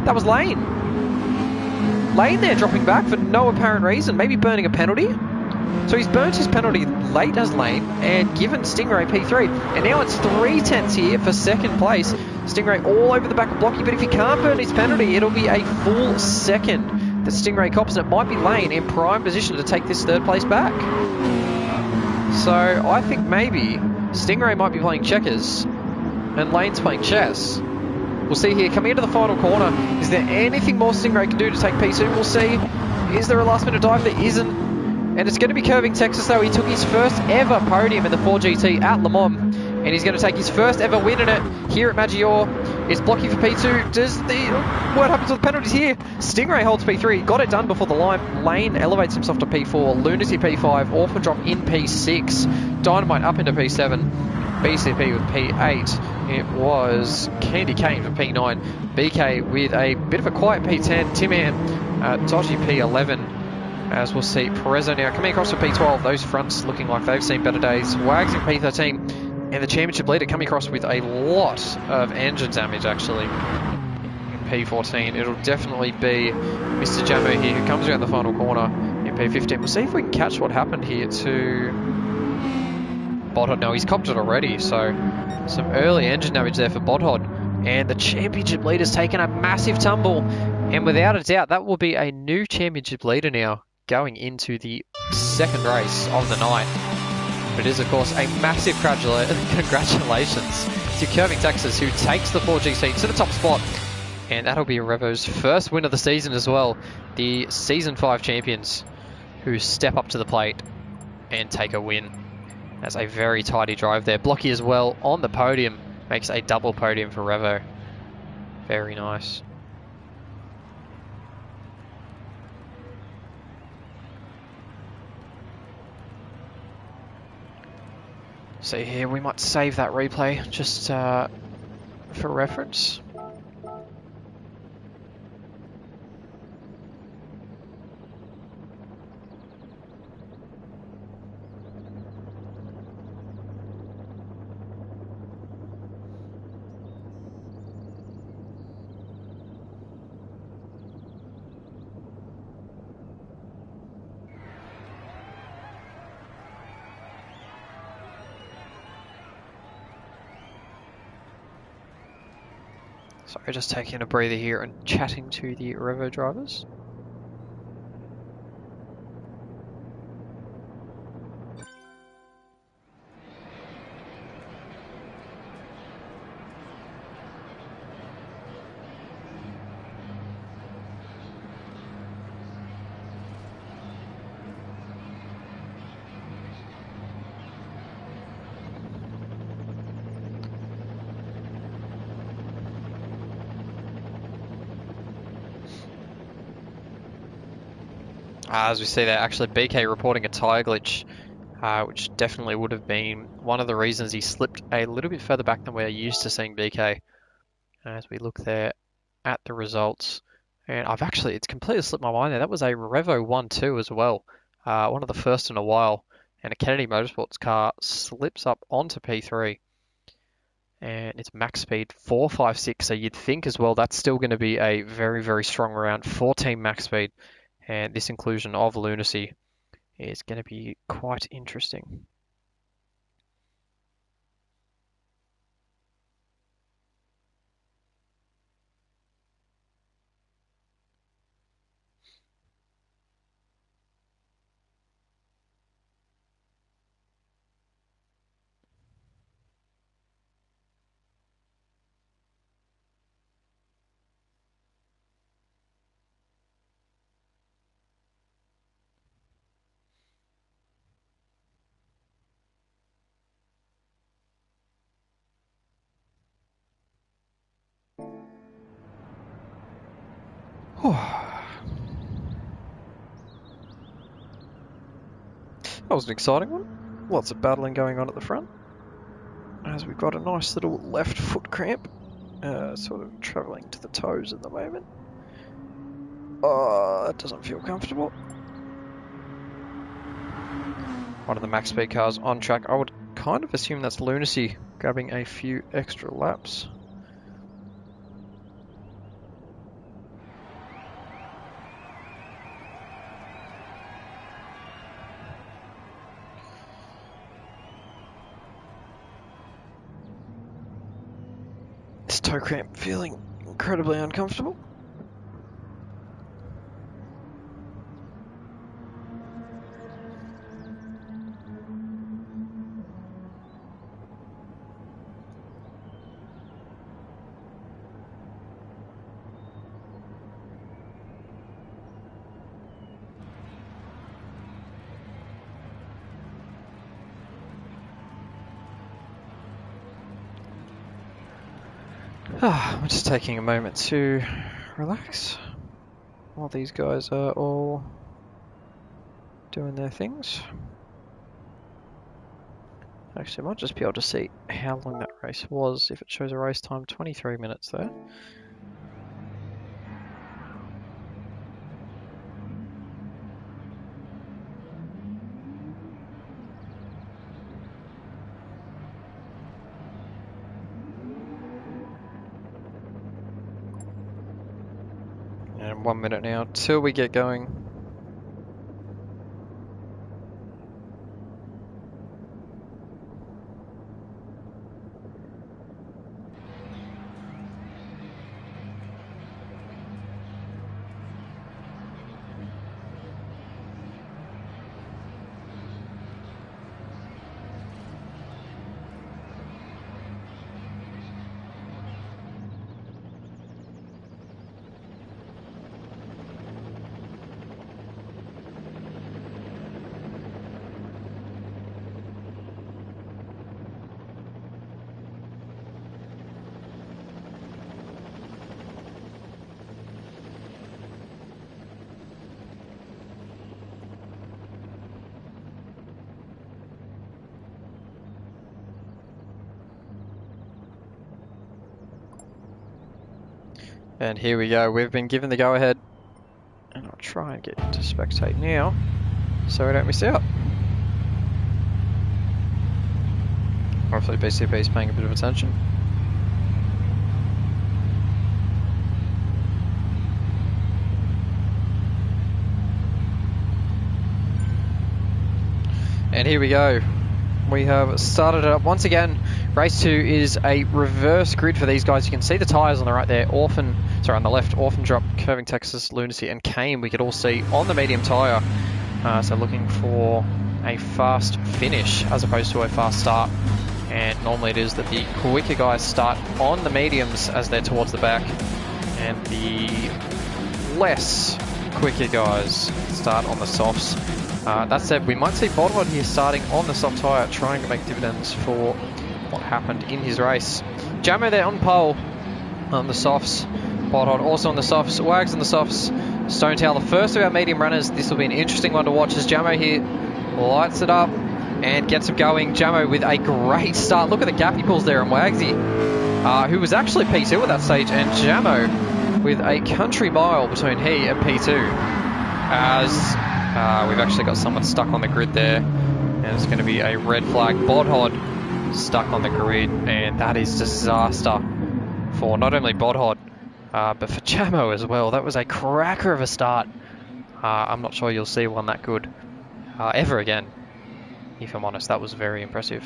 That was Lane. Lane there dropping back for no apparent reason, maybe burning a penalty. So he's burnt his penalty late as Lane and given Stingray P3. And now it's 3/10 here for second place. Stingray all over the back of Blocky, but if he can't burn his penalty, it'll be a full second that Stingray cops, and it might be Lane in prime position to take this third place back. So I think maybe Stingray might be playing checkers and Lane's playing chess. We'll see here, coming into the final corner, is there anything more Stingray can do to take P2? We'll see. Is there a last minute dive? There isn't. And it's going to be Curving Texas though. He took his first ever podium in the 4GT at Le Mans. And he's going to take his first ever win in it here at Maggiore. It's Blocky for P2. What happens with the penalties here? Stingray holds P3. Got it done before the line. Lane elevates himself to P4. Lunacy P5. Orphan Drop in P6. Dynamite up into P7. BCP with P8. It was Candy Cane for P9. BK with a bit of a quiet P10. Timan dodgy P11. As we'll see, Perezzo now coming across for P12. Those fronts looking like they've seen better days. Wags in P13. And the championship leader coming across with a lot of engine damage, actually, in P14. It'll definitely be Mr. Jamo here, who comes around the final corner in P15. We'll see if we can catch what happened here to Bodhod. No, he's copped it already, so some early engine damage there for Bodhod. And the championship leader's taken a massive tumble. And without a doubt, that will be a new championship leader now going into the second race of the night. But it is, of course, a massive congratulations to Curving Texas, who takes the 4GT to the top spot. And that'll be Revo's first win of the season as well. The Season 5 champions who step up to the plate and take a win. That's a very tidy drive there. Blocky as well on the podium. Makes a double podium for Revo. Very nice. So here we might save that replay just for reference. Sorry, just taking a breather here and chatting to the Revo drivers. As we see there, actually BK reporting a tyre glitch, which definitely would have been one of the reasons he slipped a little bit further back than we're used to seeing BK. As we look there at the results, and it's completely slipped my mind there. That was a Revo 1-2 as well, one of the first in a while, and a Kennedy Motorsports car slips up onto P3. And it's max speed 456, so you'd think as well that's still going to be a very, very strong round for Team Max Speed. And this inclusion of Lunacy is going to be quite interesting. That was an exciting one. Lots of battling going on at the front. As we've got a nice little left foot cramp, sort of travelling to the toes at the moment. Oh, that doesn't feel comfortable. One of the max speed cars on track. I would kind of assume that's Lunacy grabbing a few extra laps. This toe cramp feeling incredibly uncomfortable. I'm just taking a moment to relax while these guys are all doing their things. Actually, I might just be able to see how long that race was if it shows a race time 23 minutes there. And 1 minute now till we get going. And here we go, we've been given the go-ahead. And I'll try and get to spectate now, so I don't miss out. Hopefully BCP is paying a bit of attention. And here we go. We have started it up once again. Race 2 is a reverse grid for these guys. You can see the tyres on the right there. On the left, Orphan Drop, Curving Texas, Lunacy, and Kane we could all see on the medium tyre. So looking for a fast finish as opposed to a fast start. And normally it is that the quicker guys start on the mediums as they're towards the back, and the less quicker guys start on the softs. That said, we might see Bodhod here starting on the soft tyre, trying to make dividends for what happened in his race. Jamo there on pole on the softs. Bodhod also on the softs. Wags on the softs. Stonetail, the first of our medium runners. This will be an interesting one to watch as Jamo here lights it up and gets him going. Jamo with a great start. Look at the gap he pulls there on Wagsy, who was actually P2 at that stage, and Jamo with a country mile between he and P2 as we've actually got someone stuck on the grid there, and it's going to be a red flag. Bodhod stuck on the grid, and that is disaster for not only Bodhod, but for Jamo as well. That was a cracker of a start. I'm not sure you'll see one that good ever again, if I'm honest. That was very impressive.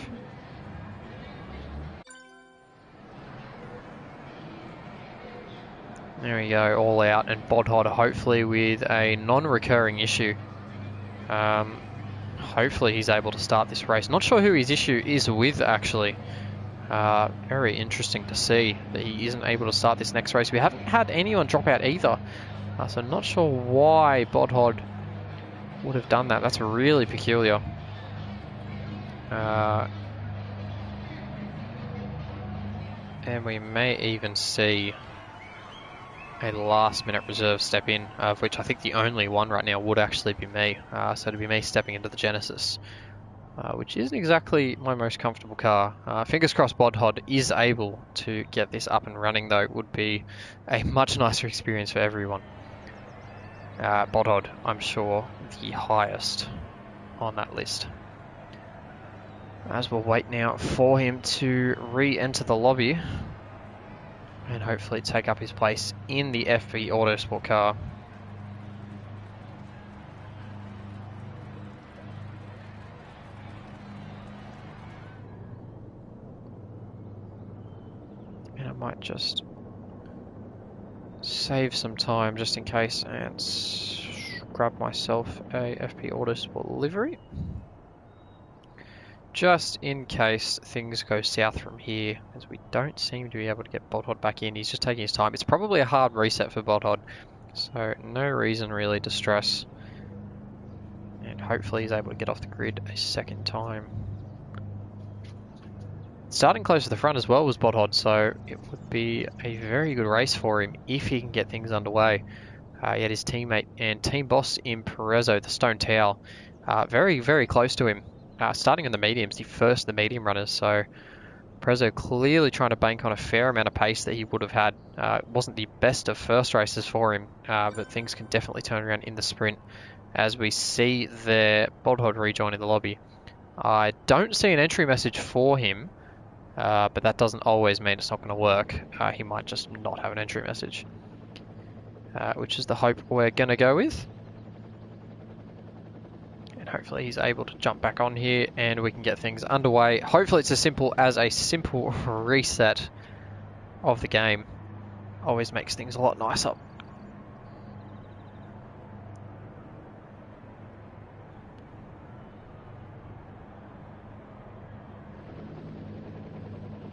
There we go, all out, and Bodhod hopefully with a non-recurring issue. Hopefully he's able to start this race. Not sure who his issue is with, actually. Very interesting to see that he isn't able to start this next race. We haven't had anyone drop out either, so not sure why Bodhod would have done that. That's really peculiar. And we may even see a last-minute reserve step in, of which I think the only one right now would actually be me. So it'd be me stepping into the Genesis, which isn't exactly my most comfortable car. Fingers crossed Bodhod is able to get this up and running, though. It would be a much nicer experience for everyone. Bodhod, I'm sure, the highest on that list. As we'll wait now for him to re-enter the lobby and hopefully take up his place in the FB Autosport car. And I might just save some time just in case and grab myself a FB Autosport livery. Just in case things go south from here, as we don't seem to be able to get Bodhod back in. He's just taking his time. It's probably a hard reset for Bodhod, so no reason really to stress. And hopefully he's able to get off the grid a second time. Starting close to the front as well was Bodhod, so it would be a very good race for him if he can get things underway. He had his teammate and team boss in Perezzo, the Stone Towel, very, very close to him. Starting in the mediums, the first of the medium runners, so Prezzo clearly trying to bank on a fair amount of pace that he would have had. It wasn't the best of first races for him, but things can definitely turn around in the sprint as we see the Bodhod rejoining the lobby. I don't see an entry message for him, but that doesn't always mean it's not going to work. He might just not have an entry message, which is the hope we're going to go with. Hopefully he's able to jump back on here and we can get things underway. Hopefully it's as simple as a simple reset of the game. Always makes things a lot nicer.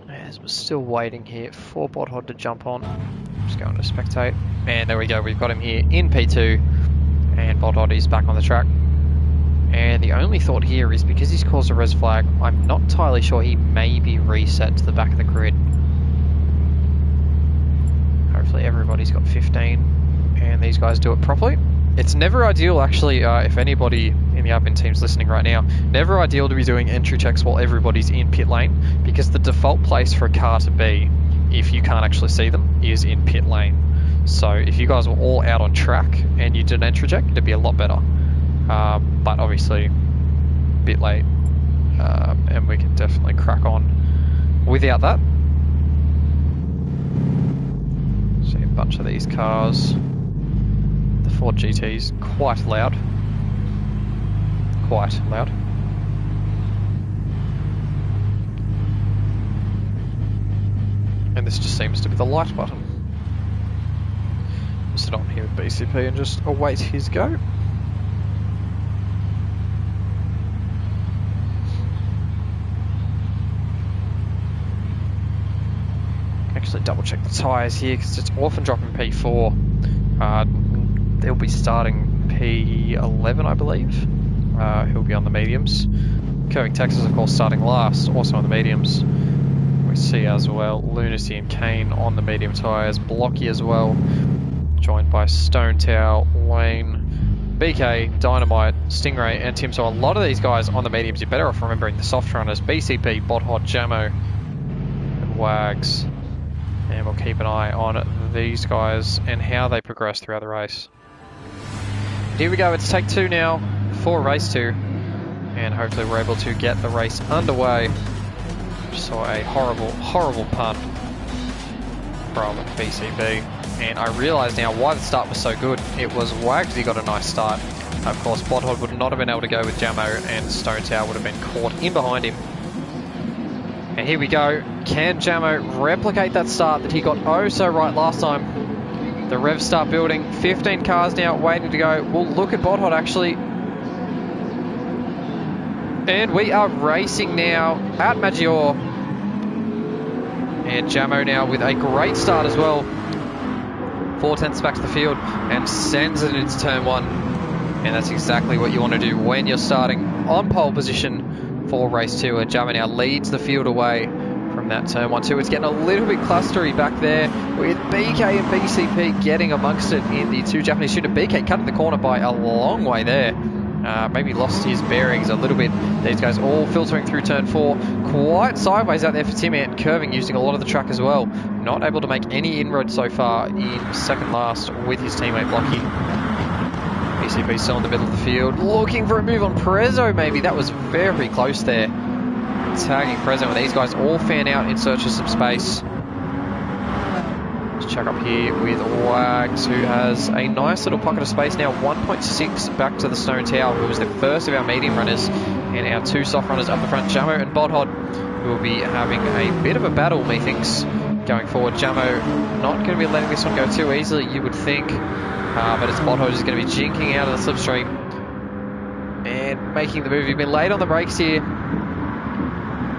As we're still waiting here for Bodhod to jump on. Just going to spectate. And there we go, we've got him here in P2 and Bodhod is back on the track. And the only thought here is because he's caused a res flag, I'm not entirely sure he may be reset to the back of the grid. Hopefully everybody's got 15 and these guys do it properly. It's never ideal actually, if anybody in the admin team's listening right now, never ideal to be doing entry checks while everybody's in pit lane, because the default place for a car to be, if you can't actually see them, is in pit lane. So if you guys were all out on track and you did an entry check, it'd be a lot better. But obviously a bit late, and we can definitely crack on without that. See a bunch of these cars. The Ford GT's quite loud. and this just seems to be the light button. We'll sit on here with BCP and just await his go. Actually double check the tyres here because it's often dropping P4. They'll be starting P11, I believe. He'll be on the mediums. Curving Texas, of course, starting last, also on the mediums. We see as well Lunacy and Kane on the medium tyres. Blocky as well, joined by Stone Towel, Wayne, BK, Dynamite, Stingray, and Tim. So a lot of these guys on the mediums. You're better off remembering the soft runners: BCP, Bothot, Jamo, and Wags. And we'll keep an eye on these guys and how they progress throughout the race. Here we go, it's take 2 now for race 2. And hopefully we're able to get the race underway. Saw a horrible, horrible punt from BCB. And I realise now why the start was so good. It was Wags who got a nice start. Of course, Bothod would not have been able to go with Jamo, and Stone Tower would have been caught in behind him. And here we go. Can Jamo replicate that start that he got oh so right last time? The revs start building. 15 cars now waiting to go. We'll look at Bothod actually. And we are racing now at Maggiore. And Jamo now with a great start as well. 4/10 back to the field and sends it into turn 1. And that's exactly what you want to do when you're starting on pole position for race 2. And Jamo now leads the field away from that turn 1 2. It's getting a little bit clustery back there with BK and BCP getting amongst it in the 2 Japanese shooter. BK cutting the corner by a long way there. Maybe lost his bearings a little bit. These guys all filtering through turn 4. Quite sideways out there for Tim, and curving, using a lot of the track as well. Not able to make any inroads so far in second last with his teammate Blocky. BCB still in the middle of the field. Looking for a move on Prezzo maybe. That was very close there. Tagging Prezzo, and these guys all fan out in search of some space. Let's check up here with Wags, who has a nice little pocket of space now. 1.6 back to the Stone Tower, who was the first of our medium runners, and our 2 soft runners up the front, Jamo and Bothod, who will be having a bit of a battle, methinks, going forward. Jamo not going to be letting this one go too easily, you would think, but it's Bothod who's going to be jinking out of the slipstream and making the move. He's been late on the brakes here.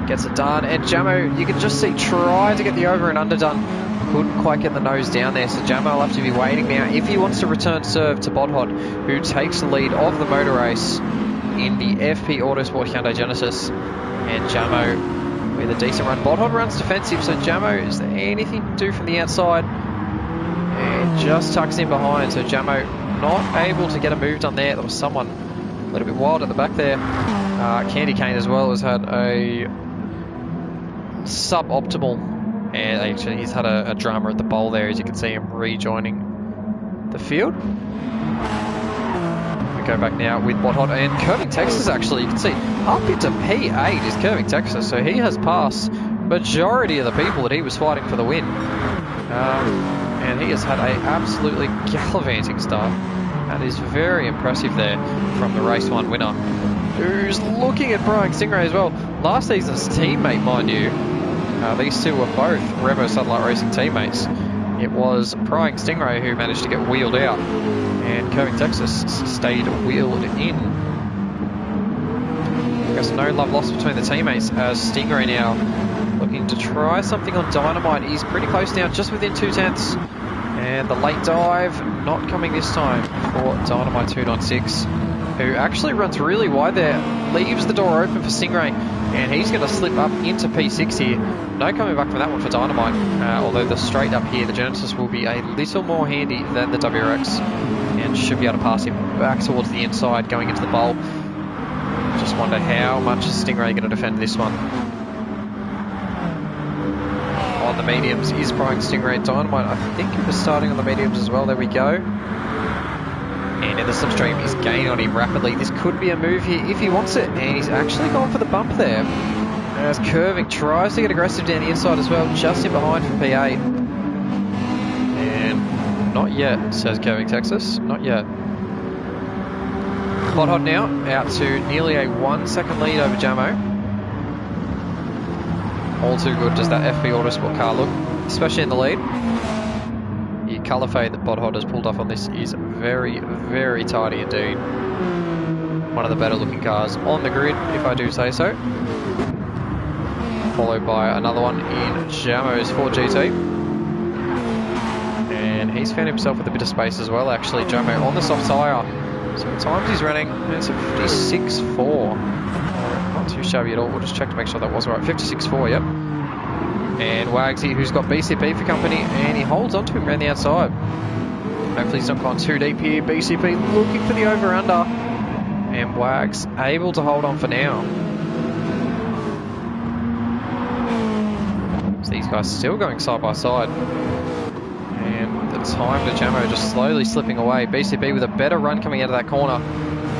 Gets it done, and Jamo, you can just see, tried to get the over and under done. Couldn't quite get the nose down there, so Jamo will have to be waiting now if he wants to return serve to Bothod, who takes the lead of the motor race in the FP Autosport Hyundai Genesis. And Jamo with a decent run. Bothod runs defensive, so Jamo, is there anything to do from the outside? And just tucks in behind, so Jamo not able to get a move done there. There was someone a little bit wild at the back there. Candy Cane as well has had a suboptimal, and actually he's had a drama at the bowl there, as you can see him rejoining the field. We go back now with Bothod and Curving Texas. Actually, you can see up into P8 is Curving Texas, so he has passed majority of the people that he was fighting for the win, and he has had a absolutely gallivanting start. That is very impressive there from the race 1 winner, who's looking at Brian Stingray as well. Last season's teammate, mind you. These two were both Revo Satellite Racing teammates. It was Prying Stingray who managed to get wheeled out, and Curving Texas stayed wheeled in. There's no love lost between the teammates, as Stingray now looking to try something on Dynamite. He's pretty close now, just within 2/10. And the late dive not coming this time for Dynamite 296, who actually runs really wide there, leaves the door open for Stingray, and he's going to slip up into P6 here. No coming back from that one for Dynamite, although the straight up here, the Genesis will be a little more handy than the WRX, and should be able to pass him back towards the inside going into the bowl. Just wonder how much is Stingray going to defend this one. On the mediums is Prying Stingray. Dynamite, I think he was starting on the mediums as well. There we go. And in the slipstream is gaining on him rapidly. This could be a move here if he wants it. And he's actually gone for the bump there. As Curving tries to get aggressive down the inside as well, just in behind for P8. And not yet, says Curving Texas. Not yet. Bothod now out to nearly a 1 second lead over Jamo. All too good does that FP Autosport car look. especially in the lead. The colour fade that Bodhod has pulled off on this is very, very tidy indeed. One of the better looking cars on the grid, if I do say so. Followed by another one in Jamo's Ford GT. And he's found himself with a bit of space as well, actually. Jamo on the soft tyre. So the times he's running, it's a 56.4. Not too shabby at all. We'll just check to make sure that was right. 56.4, yep. And Wagsy, who's got BCP for company, and he holds onto him around the outside. Hopefully he's not gone too deep here. BCP looking for the over-under. And Wags able to hold on for now. So these guys still going side by side. And the time to Jamo just slowly slipping away. BCP with a better run coming out of that corner.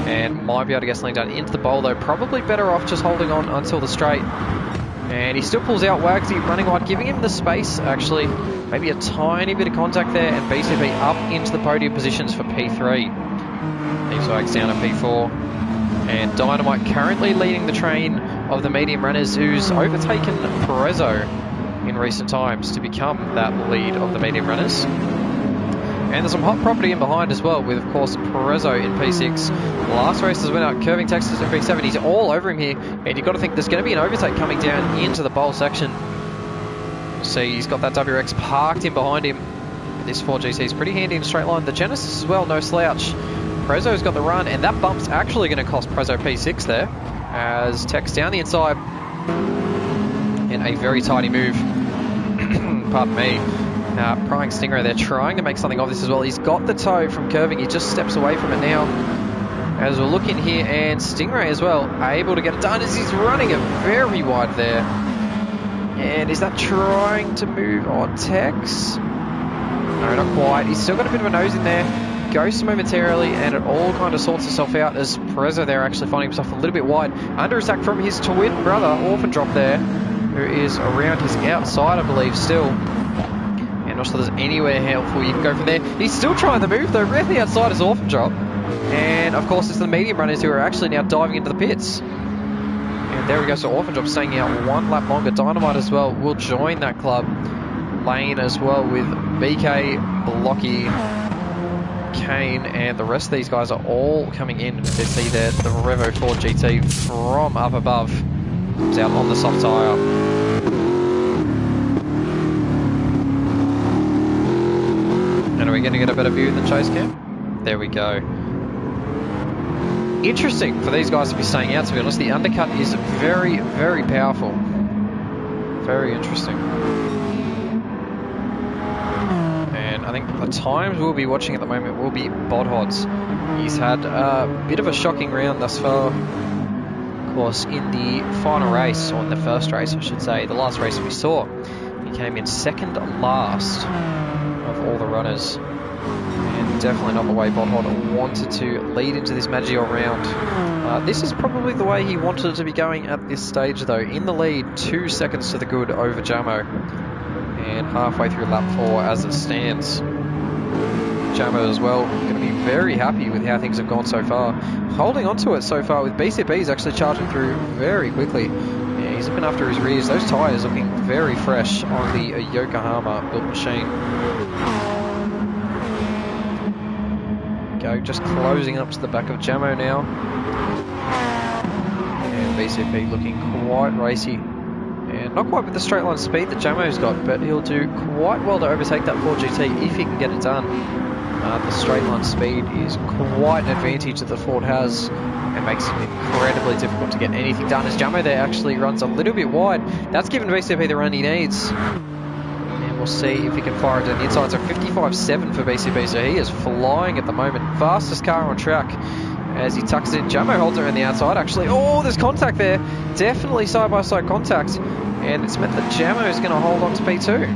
And might be able to get something done into the bowl though. Probably better off just holding on until the straight. And he still pulls out Wagsy running wide, giving him the space actually. Maybe a tiny bit of contact there, and BCP up into the podium positions for P3. Leaves Wags down at P4. And Dynamite currently leading the train of the medium runners, who's overtaken Perezzo in recent times to become that lead of the medium runners. And there's some hot property in behind as well, with of course Perezzo in P6. Last race has went out, curving Texas in P7. He's all over him here, and you've got to think there's going to be an overtake coming down into the bowl section. See, he's got that WX parked in behind him. This Ford GT is pretty handy in a straight line. The Genesis as well, no slouch. Prezzo's got the run, and that bump's actually going to cost Prezzo P6 there, as Tex down the inside in a very tidy move. Pardon me. Prying Stingray there, trying to make something of this as well. He's got the toe from curving, he just steps away from it now. As we're looking here, and Stingray as well, able to get it done as he's running it very wide there. And is that trying to move on Tex? No, not quite. He's still got a bit of a nose in there. Goes momentarily, and it all kind of sorts itself out as Perezzo there actually finding himself a little bit wide. Under attack from his twin brother, Orphan Drop there, who is around his outside, I believe, still. And not sure there's anywhere helpful you can go from there. He's still trying the move, though. Around the outside is Orphan Drop. And, of course, it's the medium runners who are actually now diving into the pits. And there we go, so Orphan Drop staying out one lap longer. Dynamite as well will join that club. Lane as well with BK, Blocky, Kane, and the rest of these guys are all coming in. To see there, the Revo Ford GT from up above comes out on the soft tyre. And are we going to get a better view in the chase cam? There we go. Interesting for these guys to be staying out, to be honest. The undercut is very, very powerful. Very interesting. And I think the times we'll be watching at the moment will be Bodhod's. He's had a bit of a shocking round thus far. Of course, in the final race, or in the first race I should say, the last race we saw, he came in second last of all the runners. And definitely not the way Bodhod wanted to lead into this Maggiore round. This is probably the way he wanted it to be going at this stage though. In the lead, 2 seconds to the good over Jamo. And halfway through lap 4 as it stands. Jamo as well, going to be very happy with how things have gone so far. Holding on to it so far with BCP is actually charging through very quickly. Yeah, he's looking after his rears. Those tyres looking very fresh on the Yokohama built machine. Go, just closing up to the back of Jamo now. And BCP looking quite racy. And not quite with the straight line speed that Jamo's got, but he'll do quite well to overtake that Ford GT if he can get it done. The straight line speed is quite an advantage that the Ford has, and makes it incredibly difficult to get anything done, as Jamo there actually runs a little bit wide. That's given BCP the run he needs. And we'll see if he can fire it down the inside. So 55.7 for BCP, so he is flying at the moment. Fastest car on track. As he tucks it in, Jamo holds it around the outside actually. Oh, there's contact there. Definitely side-by-side contact. And it's meant that Jamo is going to hold on to P2.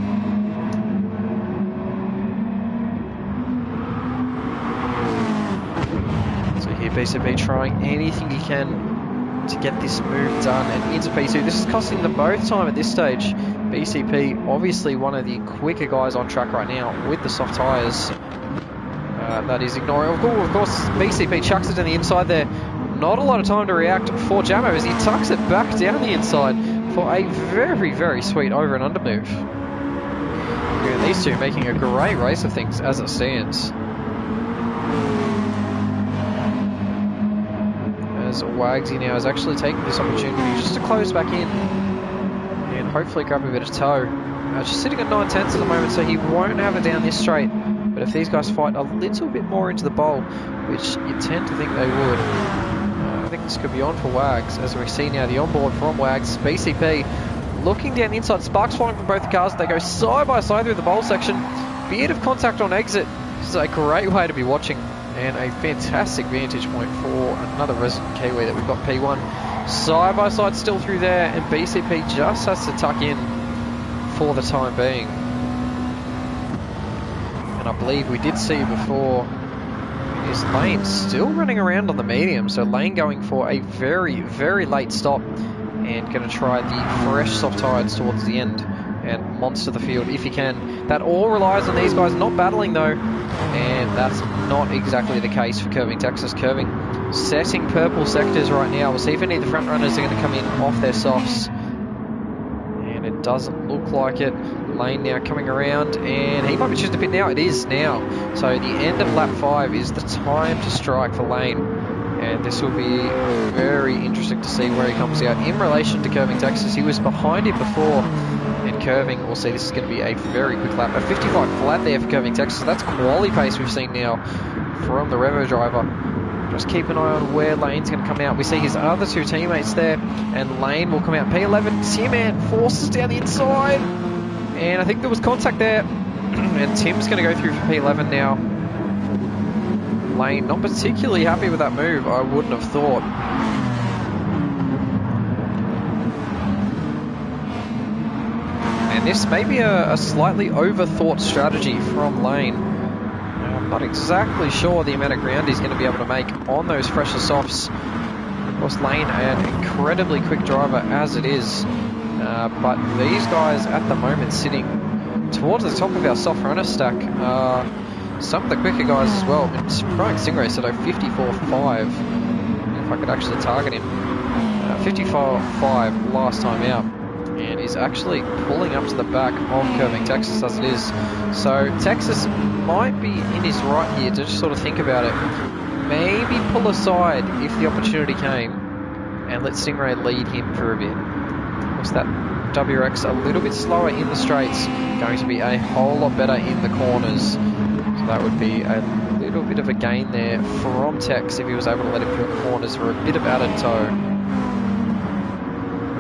So here BCP trying anything he can to get this move done and into P2. This is costing them both time at this stage. BCP, obviously one of the quicker guys on track right now with the soft tyres. That is ignoring. Of course, BCP chucks it to the inside there. Not a lot of time to react for Jamo as he tucks it back down the inside for a very, very sweet over and under move. And these two making a great race of things as it stands. As Wagsy now is actually taking this opportunity just to close back in and hopefully grab a bit of toe. Just sitting at 9/10 at the moment, so he won't have it down this straight. But if these guys fight a little bit more into the bowl, which you tend to think they would, I think this could be on for Wags. As we see now the onboard from Wags, BCP looking down the inside, sparks flying from both the cars. They go side by side through the bowl section. Bit of contact on exit. This is a great way to be watching, and a fantastic vantage point for another resident Kiwi that we've got P1. Side by side still through there, and BCP just has to tuck in for the time being. And I believe we did see before is Lane still running around on the medium, so Lane going for a very, very late stop and going to try the fresh soft tyres towards the end and monster the field if he can. That all relies on these guys not battling though, and that's not exactly the case for Curving Texas. Curving setting purple sectors right now. We'll see if any of the front runners are going to come in off their softs, and it doesn't look like it. Lane now coming around, and he might be choosing to pit now. It is now. So the end of lap 5 is the time to strike for Lane, and this will be very interesting to see where he comes out in relation to Curving Texas. He was behind him before, and Curving, we'll see this is going to be a very quick lap. A 55 flat there for Curving Texas. That's quality pace we've seen now from the Revo driver. Just keep an eye on where Lane's going to come out. We see his other two teammates there, and Lane will come out. P11, Tim forces down the inside, and I think there was contact there, and Tim's going to go through for P11 now. Lane not particularly happy with that move, I wouldn't have thought. And this may be a slightly overthought strategy from Lane. I'm not exactly sure the amount of ground he's going to be able to make on those fresher softs. Of course, Lane, an incredibly quick driver as it is. But these guys at the moment sitting towards the top of our soft runner stack are some of the quicker guys as well. Brian Stingray said 54.5, if I could actually target him. 54.5 last time out, and he's actually pulling up to the back of Curving Texas as it is. So Texas might be in his right here to just sort of think about it. Maybe pull aside if the opportunity came and let Stingray lead him for a bit. What's that? WRX a little bit slower in the straights, going to be a whole lot better in the corners. So that would be a little bit of a gain there from Tex if he was able to let him through the corners for a bit of added toe.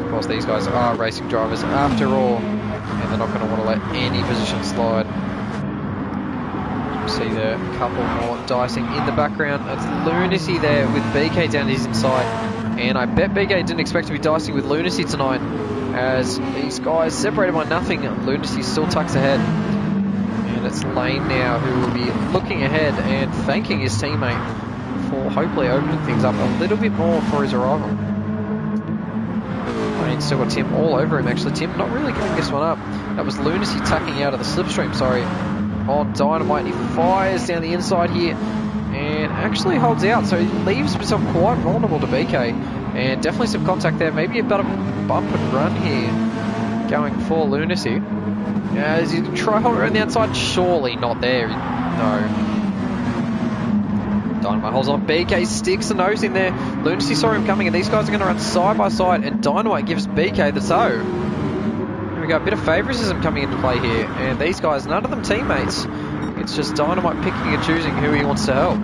Of course, these guys are racing drivers after all, and they're not going to want to let any position slide. See there, a couple more dicing in the background. It's Lunacy there with BK down his inside, and I bet BK didn't expect to be dicing with Lunacy tonight, as these guys separated by nothing. Lunacy still tucks ahead, and it's Lane now who will be looking ahead and thanking his teammate for hopefully opening things up a little bit more for his arrival. Lane's still got Tim all over him actually. Tim not really giving this one up. That was Lunacy tucking out of the slipstream, sorry, on Dynamite. He fires down the inside here and actually holds out, so he leaves himself quite vulnerable to BK, and definitely some contact there. Maybe a better bump and run here going for Lunacy. As he try hold around the outside, surely not there. No. Dynamite holds on. BK sticks the nose in there. Lunacy saw him coming, and these guys are going to run side by side, and Dynamite gives BK the toe. Here we go, a bit of favoritism coming into play here, and these guys, none of them teammates. It's just Dynamite picking and choosing who he wants to help.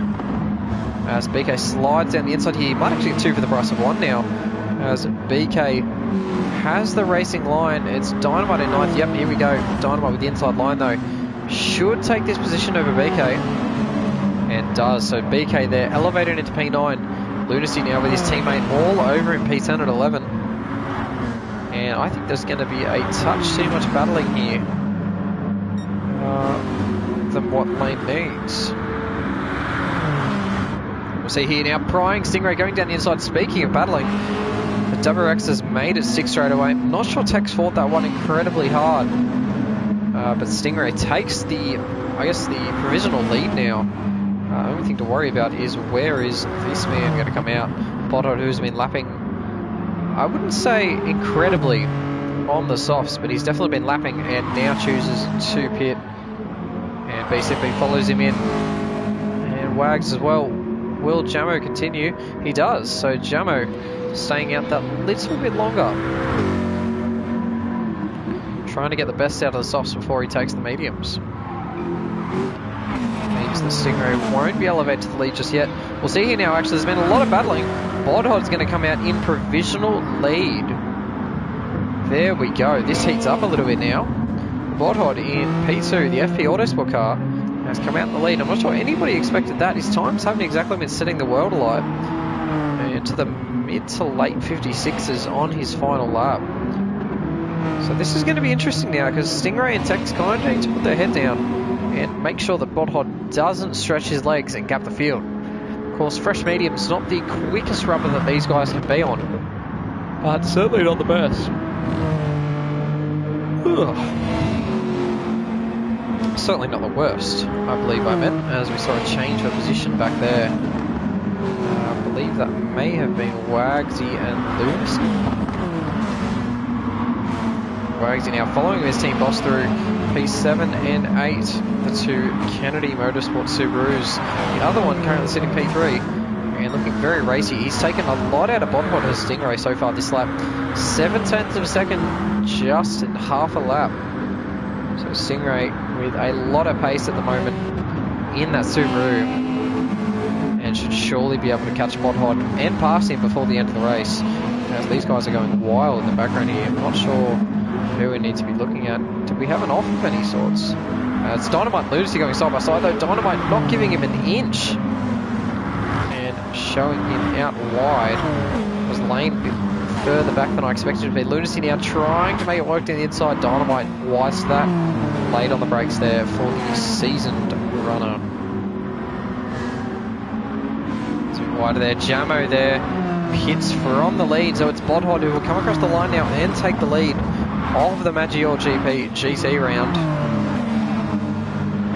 As BK slides down the inside here, he might actually get 2 for the price of 1 now, as BK has the racing line. It's Dynamite in 9th. Yep, here we go. Dynamite with the inside line though. Should take this position over BK, and does. So BK there, elevated into P9. Lunacy now with his teammate all over in P10 at 11. And I think there's going to be a touch too much battling here than what Lane needs. We'll see here now, prying Stingray going down the inside. Speaking of battling, the WRX has made it 6 straight away. Not sure Tex fought that one incredibly hard, but Stingray takes the, I guess, the provisional lead now. The only thing to worry about is where is this man going to come out. Potter, who's been lapping, I wouldn't say incredibly, on the softs, but he's definitely been lapping and now chooses to pit. And BCP follows him in. And Wags as well. Will Jamo continue? He does. So Jamo staying out that little bit longer. Trying to get the best out of the softs before he takes the mediums. Means the Stingray won't be elevated to the lead just yet. We'll see here now, actually, there's been a lot of battling. Bodhod's going to come out in provisional lead. There we go. This heats up a little bit now. Bodhod in P2, the FP Autosport car, has come out in the lead. I'm not sure anybody expected that. His times haven't exactly been setting the world alight. And to the mid to late 56s on his final lap. So this is going to be interesting now, because Stingray and Tex kind of need to put their head down and make sure that Bodhod doesn't stretch his legs and gap the field. Of course, fresh medium's not the quickest rubber that these guys can be on, but certainly not the best. Certainly not the worst, I believe I meant, as we saw a change of position back there. I believe that may have been Wagsy and Lunacy. Wagsy now following his team boss through P7 and 8, the two Kennedy Motorsport Subarus. The other one currently sitting P3 and looking very racy. He's taken a lot out of Bodhod and Stingray so far this lap. 7/10 of a second, just in half a lap. So Stingray with a lot of pace at the moment in that Subaru, and should surely be able to catch Bodhod and pass him before the end of the race. As these guys are going wild in the background here, I'm not sure who we need to be looking at. Do we have an off of any sorts? It's Dynamite and Lunacy going side by side though. Dynamite not giving him an inch and showing him out wide. Was lane a bit further back than I expected to be. Lunacy now trying to make it work down the inside. Dynamite wise to that. Late on the brakes there for the seasoned runner. Too wide there. Jamo there hits from the lead, so it's Bodhod who will come across the line now and take the lead of the Maggiore GP GT round.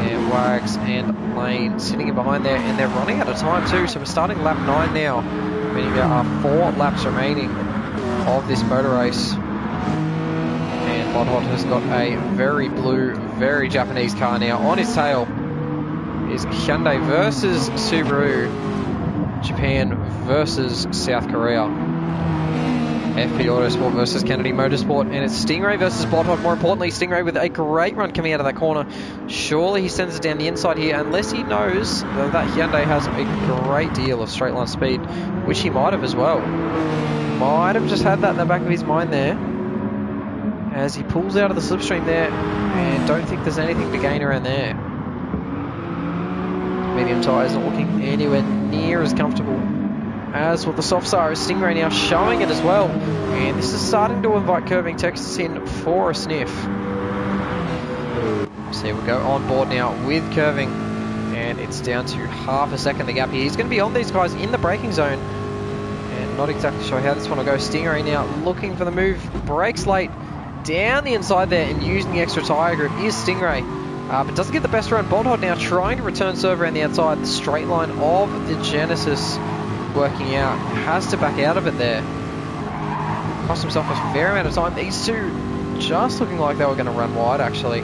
And Wags and Lane sitting in behind there, and they're running out of time too, so we're starting lap 9 now, meaning there are 4 laps remaining of this motor race. And Bodhod has got a very blue, very Japanese car now. On his tail is Hyundai versus Subaru, Japan versus South Korea. FP Autosport versus Kennedy Motorsport, and it's Stingray versus Bodhod. More importantly, Stingray with a great run coming out of that corner. Surely he sends it down the inside here, unless he knows that Hyundai has a great deal of straight line speed, which he might have as well. Might have just had that in the back of his mind there, as he pulls out of the slipstream there, and don't think there's anything to gain around there. Medium tyres not looking anywhere near as comfortable as what the softs are. Stingray now showing it as well, and this is starting to invite curving Texas in for a sniff. So we'll go on board now with curving, and it's down to half a second the gap here. He's going to be on these guys in the braking zone, and not exactly sure how this one will go. Stingray now looking for the move, brakes late down the inside there, and using the extra tyre grip is Stingray. But doesn't get the best run. Bodhod now trying to return serve around the outside. The straight line of the Genesis working out. Has to back out of it there. Cost himself a fair amount of time. These two just looking like they were going to run wide, actually.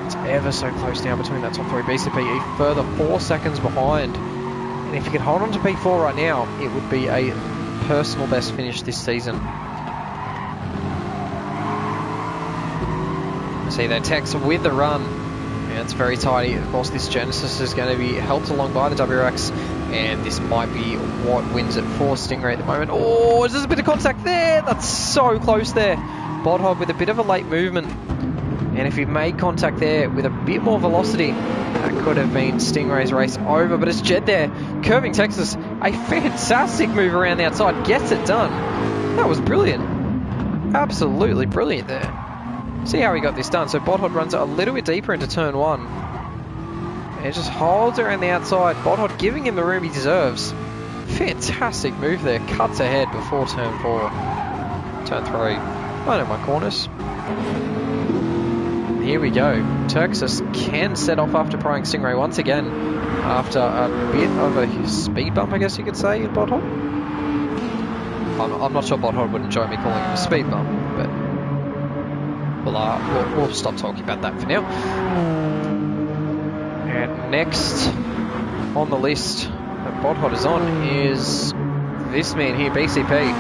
It's ever so close now between that top 3. BCP a further 4 seconds behind. And if he could hold on to P4 right now, it would be a personal best finish this season. See that Tex with the run, and it's very tidy. Of course, this Genesis is going to be helped along by the WRX, and this might be what wins it for Stingray at the moment. Oh, there's a bit of contact there. That's so close there. Bodhod with a bit of a late movement, and if he made contact there with a bit more velocity, that could have been Stingray's race over. But it's Jed there, curving Texas. A fantastic move around the outside, gets it done. That was brilliant. Absolutely brilliant there. See how he got this done. So Bodhod runs a little bit deeper into turn 1. And it just holds around the outside. Bodhod giving him the room he deserves. Fantastic move there. Cuts ahead before turn 4. Turn 3. I know my corners. here we go. Texas can set off after prying Stingray once again after a bit of a speed bump, I guess you could say, in Botthod. I'm not sure Botthod would enjoy me calling him a speed bump, but we'll stop talking about that for now. And next on the list that Botthod is on is this man here, BCP,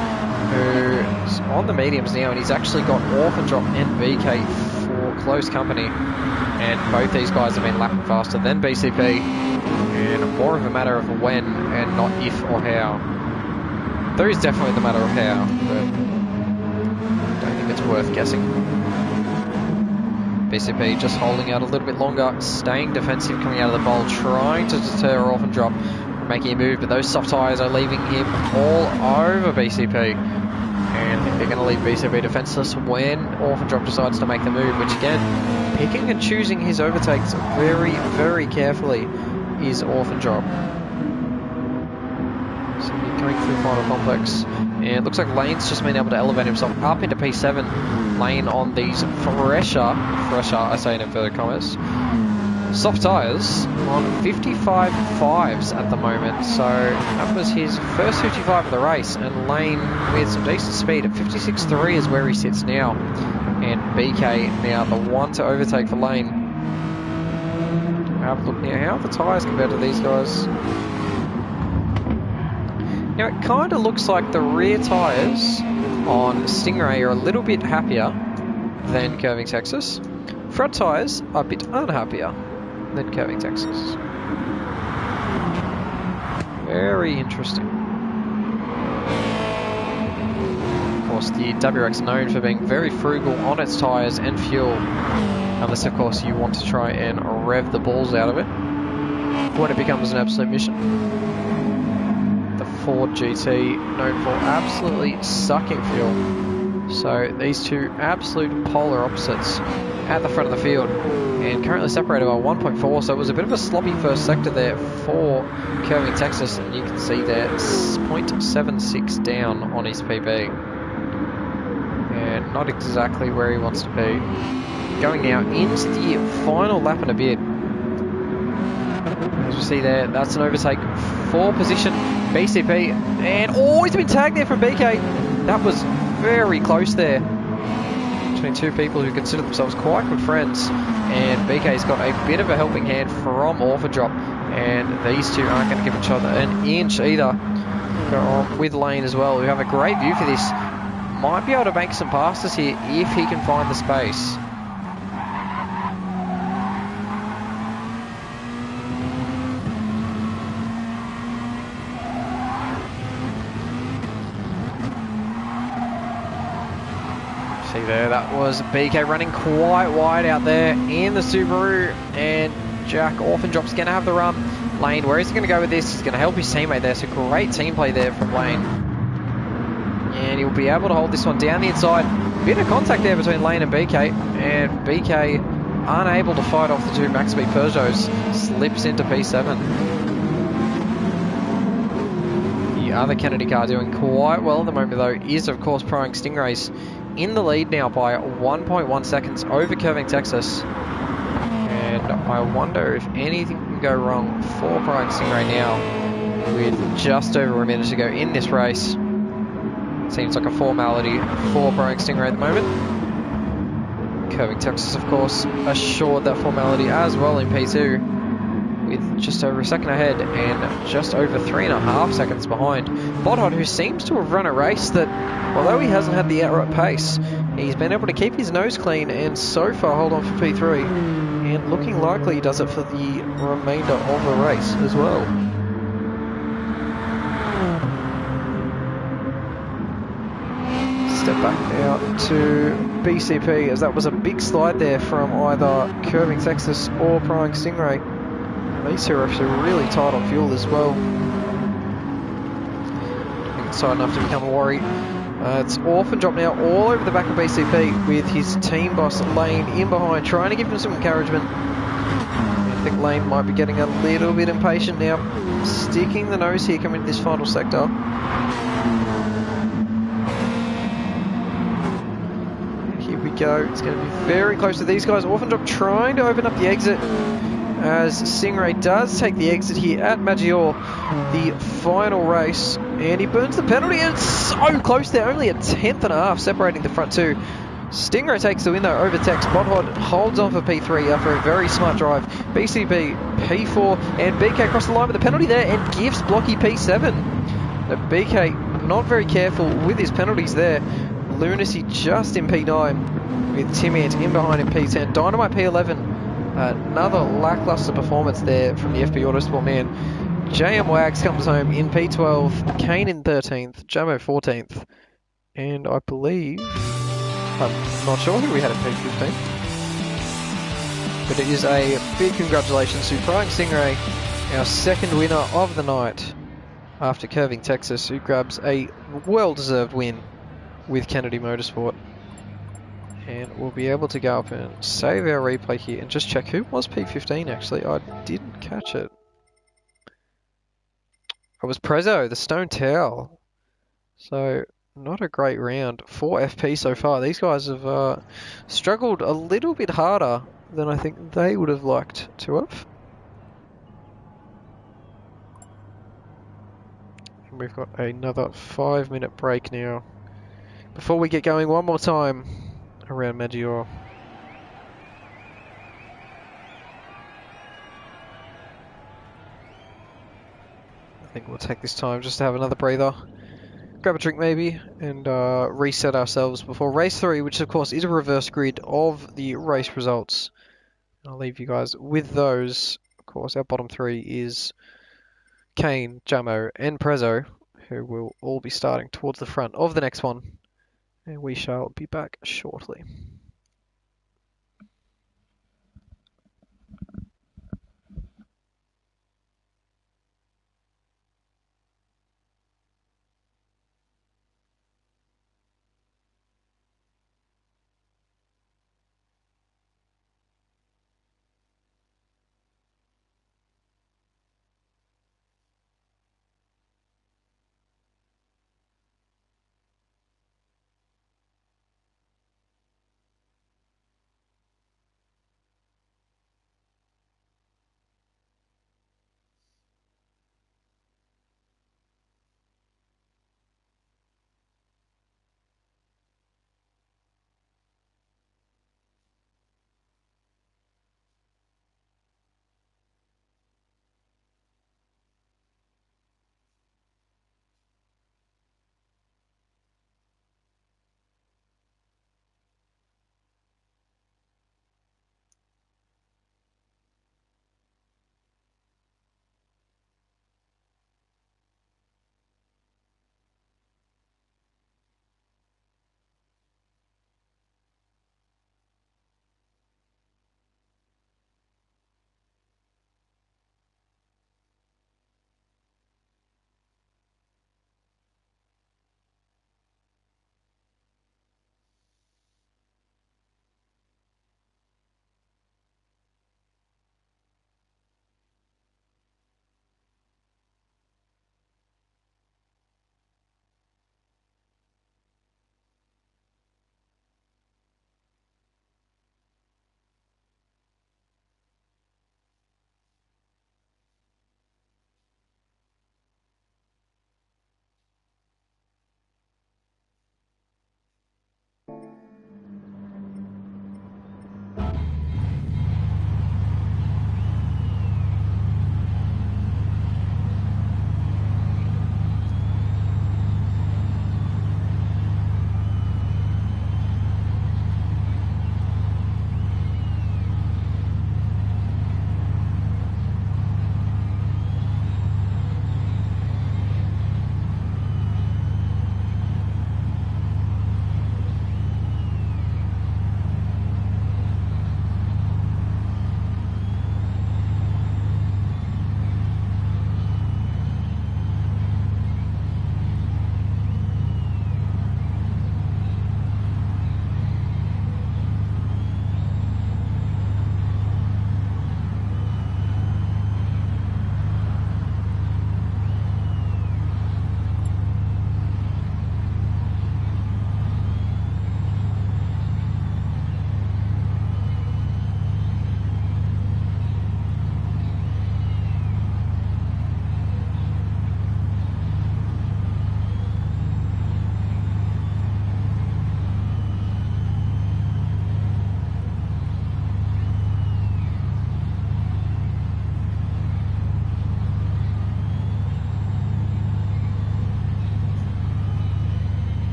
who's on the mediums now, and he's actually got Orphan Drop and BK for close company. And both these guys have been lapping faster than BCP, and more of a matter of when and not if or how. There is definitely the matter of how, but I don't think it's worth guessing. BCP just holding out a little bit longer, staying defensive coming out of the bowl, trying to deter Orphan Drop from making a move, but those soft tyres are leaving him all over BCP. And they're going to leave BCP defenseless when Orphan Drop decides to make the move, which again, picking and choosing his overtakes very, very carefully is Orphan Drop. So you're coming through final complex, and it looks like Lane's just been able to elevate himself up into P7. Lane on these fresher, I say in inverted commas, soft tyres on 55 5s at the moment. So that was his first 55 of the race, and Lane with some decent speed at 56.3 is where he sits now. And BK now the one to overtake for Lane. Have a look now, how are the tyres compared to these guys? Now it kind of looks like the rear tyres on Stingray are a little bit happier than Curving Texas. Front tyres are a bit unhappier than Curving Texas. Very interesting. Of course, the WRX is known for being very frugal on its tyres and fuel, unless of course you want to try and rev the balls out of it when it becomes an absolute mission. The Ford GT known for absolutely sucking fuel. So these two absolute polar opposites at the front of the field, and currently separated by 1.4, so it was a bit of a sloppy first sector there for Curving Texas, and you can see there 0.76 down on his PB, and not exactly where he wants to be. Going now into the final lap and a bit. As you see there, that's an overtake for position BCP, and oh, he's been tagged there from BK. That was very close there between two people who consider themselves quite good friends, and BK's got a bit of a helping hand from Orphan Drop, and these two aren't going to give each other an inch either. Go on with Lane as well, who have a great view for this. Might be able to make some passes here if he can find the space. See there, that was BK running quite wide out there in the Subaru, and Jack Orphan Drop's going to have the run. Lane, where is he going to go with this? He's going to help his teammate there, so great team play there from Lane. And he'll be able to hold this one down the inside. Bit of contact there between Lane and BK, and BK unable to fight off the two max speed Peugeots, slips into P7. The other Kennedy car doing quite well at the moment though is of course prying Stingrays, in the lead now by 1.1 seconds over Curving Texas. And I wonder if anything can go wrong for prying Stingray now with just over a minute to go in this race. Seems like a formality for prying Stingray at the moment. Curving Texas, of course, assured that formality as well in P2 with just over a second ahead and just over 3.5 seconds behind Botthod, who seems to have run a race that, although he hasn't had the outright pace, he's been able to keep his nose clean and so far hold on for P3, and looking likely he does it for the remainder of the race as well. Step back now to BCP, as that was a big slide there from either Curving Texas or prying Stingray. These two are actually really tight on fuel as well. Tight enough to become a worry. It's Orphan Drop now all over the back of BCP with his team boss Lane in behind, trying to give him some encouragement. I think Lane might be getting a little bit impatient now, sticking the nose here coming into this final sector. go. It's going to be very close to these guys. Orphan Drop trying to open up the exit as Stingray does take the exit here at Maggiore, the final race. And he burns the penalty, and it's so close there. Only a tenth and a half separating the front two. Stingray takes the win though over Tex. Bodhod holds on for P3 after a very smart drive. BCB, P4, and BK across the line with the penalty there and gives Blocky P7. Now BK not very careful with his penalties there. Lunacy just in P9 with Tim Ant in behind in P10. Dynamite P11. Another lackluster performance there from the FB Autosport man. JM Wags comes home in P12. Kane in 13th. Jamo 14th. And I believe... I'm not sure who we had in P15. But it is a big congratulations to Frying Stingray, our second winner of the night after curving Texas, who grabs a well-deserved win with Kennedy Motorsport. And we'll be able to go up and save our replay here and just check who was P15 actually. I didn't catch it. It was Prezzo, the Stone Towel. So, not a great round for FP so far. These guys have struggled a little bit harder than I think they would have liked to have. And we've got another 5-minute break now before we get going one more time around Maggiore. I think we'll take this time just to have another breather, grab a drink maybe, and reset ourselves before race 3, which of course is a reverse grid of the race results. I'll leave you guys with those. Of course, our bottom 3 is Kane, Jamo, and Prezzo, who will all be starting towards the front of the next one. And we shall be back shortly.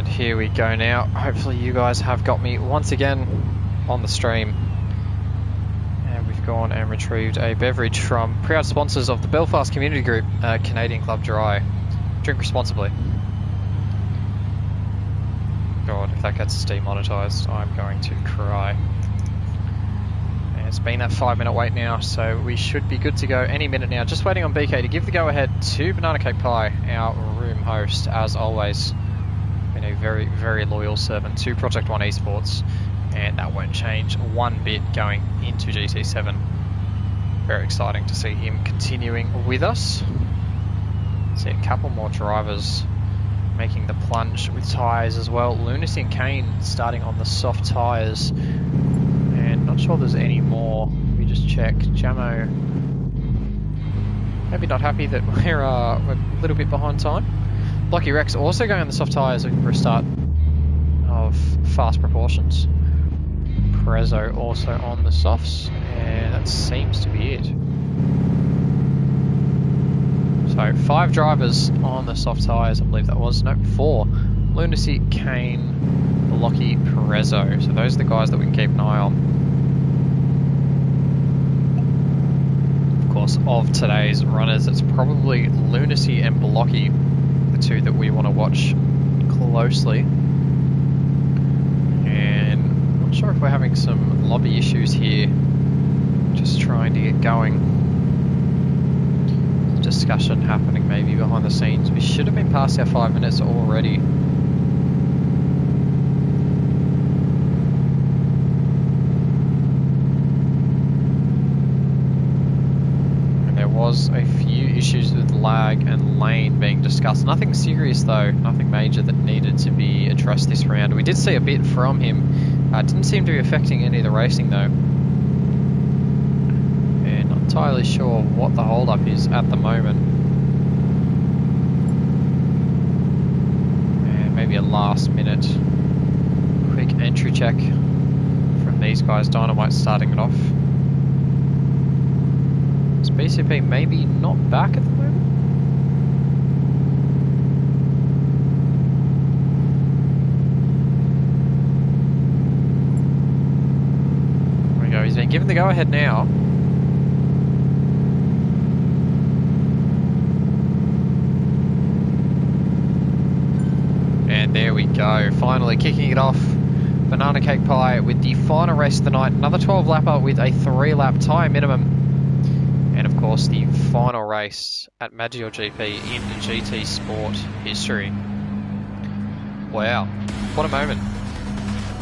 And here we go now. Hopefully you guys have got me once again on the stream. And we've gone and retrieved a beverage from proud sponsors of the Belfast Community Group, Canadian Club Dry. Drink responsibly. God, if that gets us demonetised, I'm going to cry. And it's been that 5-minute wait now, so we should be good to go any minute now. Just waiting on BK to give the go-ahead to Banana Cake Pie, our room host, as always. Been a very, very loyal servant to Project 1 eSports, and that won't change one bit going into GT7. Very exciting to see him continuing with us. See a couple more drivers making the plunge with tyres as well. Lunacy and Kane starting on the soft tyres, and not sure there's any more. Let me just check. Jamo maybe not happy that we're a little bit behind time. Blocky Rex also going on the soft tyres looking for a start of fast proportions. Prezzo also on the softs, and that seems to be it. So 5 drivers on the soft tyres, I believe that was. No, 4. Lunacy, Kane, Blocky, Prezzo. So those are the guys that we can keep an eye on. Of course, of today's runners, it's probably Lunacy and Blocky, the two that we want to watch closely. And I'm not sure if we're having some lobby issues here. Just trying to get going. Discussion happening maybe behind the scenes. We should have been past our 5 minutes already. And there was a few issues with lag and lane being discussed. Nothing serious though, nothing major that needed to be addressed this round. We did see a bit from him. Didn't seem to be affecting any of the racing though. Entirely sure what the hold-up is at the moment. And maybe a last-minute quick entry check from these guys. Dynamite starting it off. Is BCP maybe not back at the moment? There we go. He's been given the go-ahead now. There we go, finally kicking it off. Banana Cake Pie with the final race of the night. Another 12 lapper with a 3-lap tyre minimum. And of course the final race at Maggiore GP in GT Sport history. Wow, what a moment.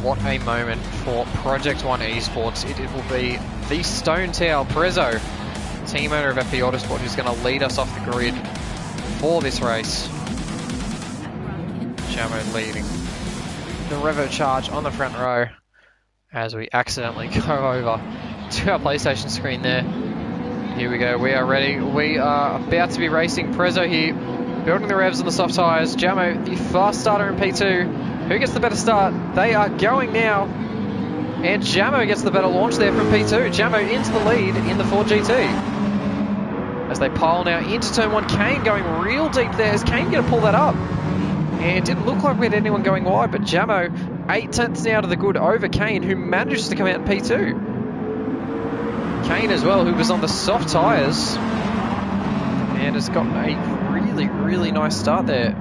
What a moment for Project 1 eSports. It will be the Stone Towel Prezzo, team owner of FP Autosport, who's going to lead us off the grid for this race. Jamo leading the Revo charge on the front row as we accidentally go over to our PlayStation screen there. Here we go, we are ready. We are about to be racing. Prezzo here, building the revs on the soft tyres. Jamo, the fast starter in P2. Who gets the better start? They are going now. And Jamo gets the better launch there from P2. Jamo into the lead in the Ford GT. As they pile now into turn 1. Kane going real deep there. Is Kane going to pull that up? And it didn't look like we had anyone going wide, but Jamo 8 tenths now to the good over Kane, who manages to come out in P2. Kane as well, who was on the soft tyres and has got a really, really nice start there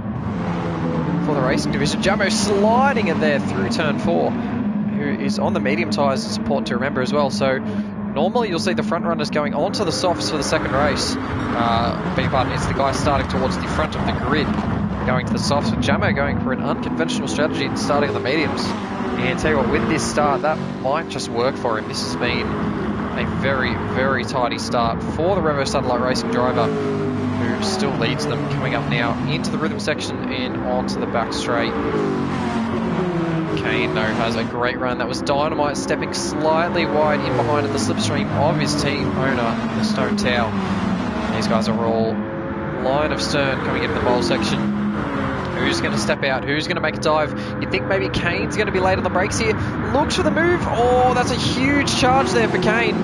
for the racing division. Jamo sliding it there through turn 4, who is on the medium tyres. It's important to remember as well. So normally you'll see the front runners going onto the softs for the second race. Beg your pardon, it's the guy starting towards the front of the grid going to the softs, with Jamo going for an unconventional strategy and starting on the mediums. And tell you what, with this start, that might just work for him. This has been a very, very tidy start for the Revo Satellite Racing driver, who still leads them, coming up now into the rhythm section and onto the back straight. Kane, though, has a great run. That was Dynamite stepping slightly wide in behind in the slipstream of his team owner, the Stone Towel. These guys are all line of stern coming into the bowl section. Who's going to step out? Who's going to make a dive? You think maybe Kane's going to be late on the brakes here. Looks for the move. Oh, that's a huge charge there for Kane.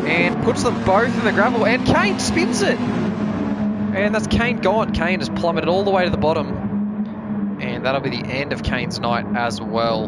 And puts them both in the gravel. And Kane spins it. And that's Kane gone. Kane has plummeted all the way to the bottom. And And that'll be the end of Kane's night as well.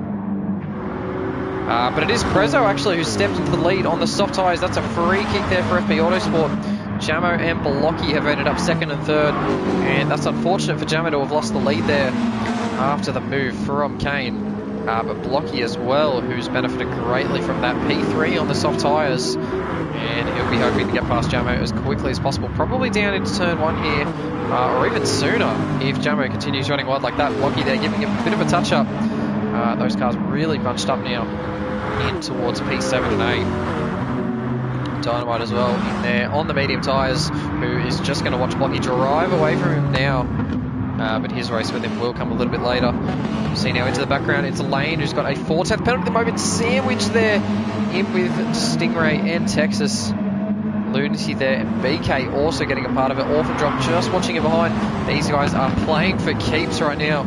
But it is Prezzo actually who stepped into the lead on the soft tyres. That's a free kick there for FB Autosport. Jamo and Blocky have ended up second and third, and that's unfortunate for Jamo to have lost the lead there after the move from Kane. But Blocky as well, who's benefited greatly from that P3 on the soft tyres, and he'll be hoping to get past Jamo as quickly as possible, probably down into turn one here, or even sooner if Jamo continues running wide like that. Blocky there giving him a bit of a touch-up. Those cars really bunched up now in towards P7 and 8. Dynamite as well in there on the medium tyres, who is just going to watch Blocky drive away from him now. But his race with him will come a little bit later. You see now into the background, it's Lane who's got a 4th penalty at the moment, sandwiched there in with Stingray and Texas. Lunacy there, and BK also getting a part of it. Orphan Drop just watching it behind. These guys are playing for keeps right now.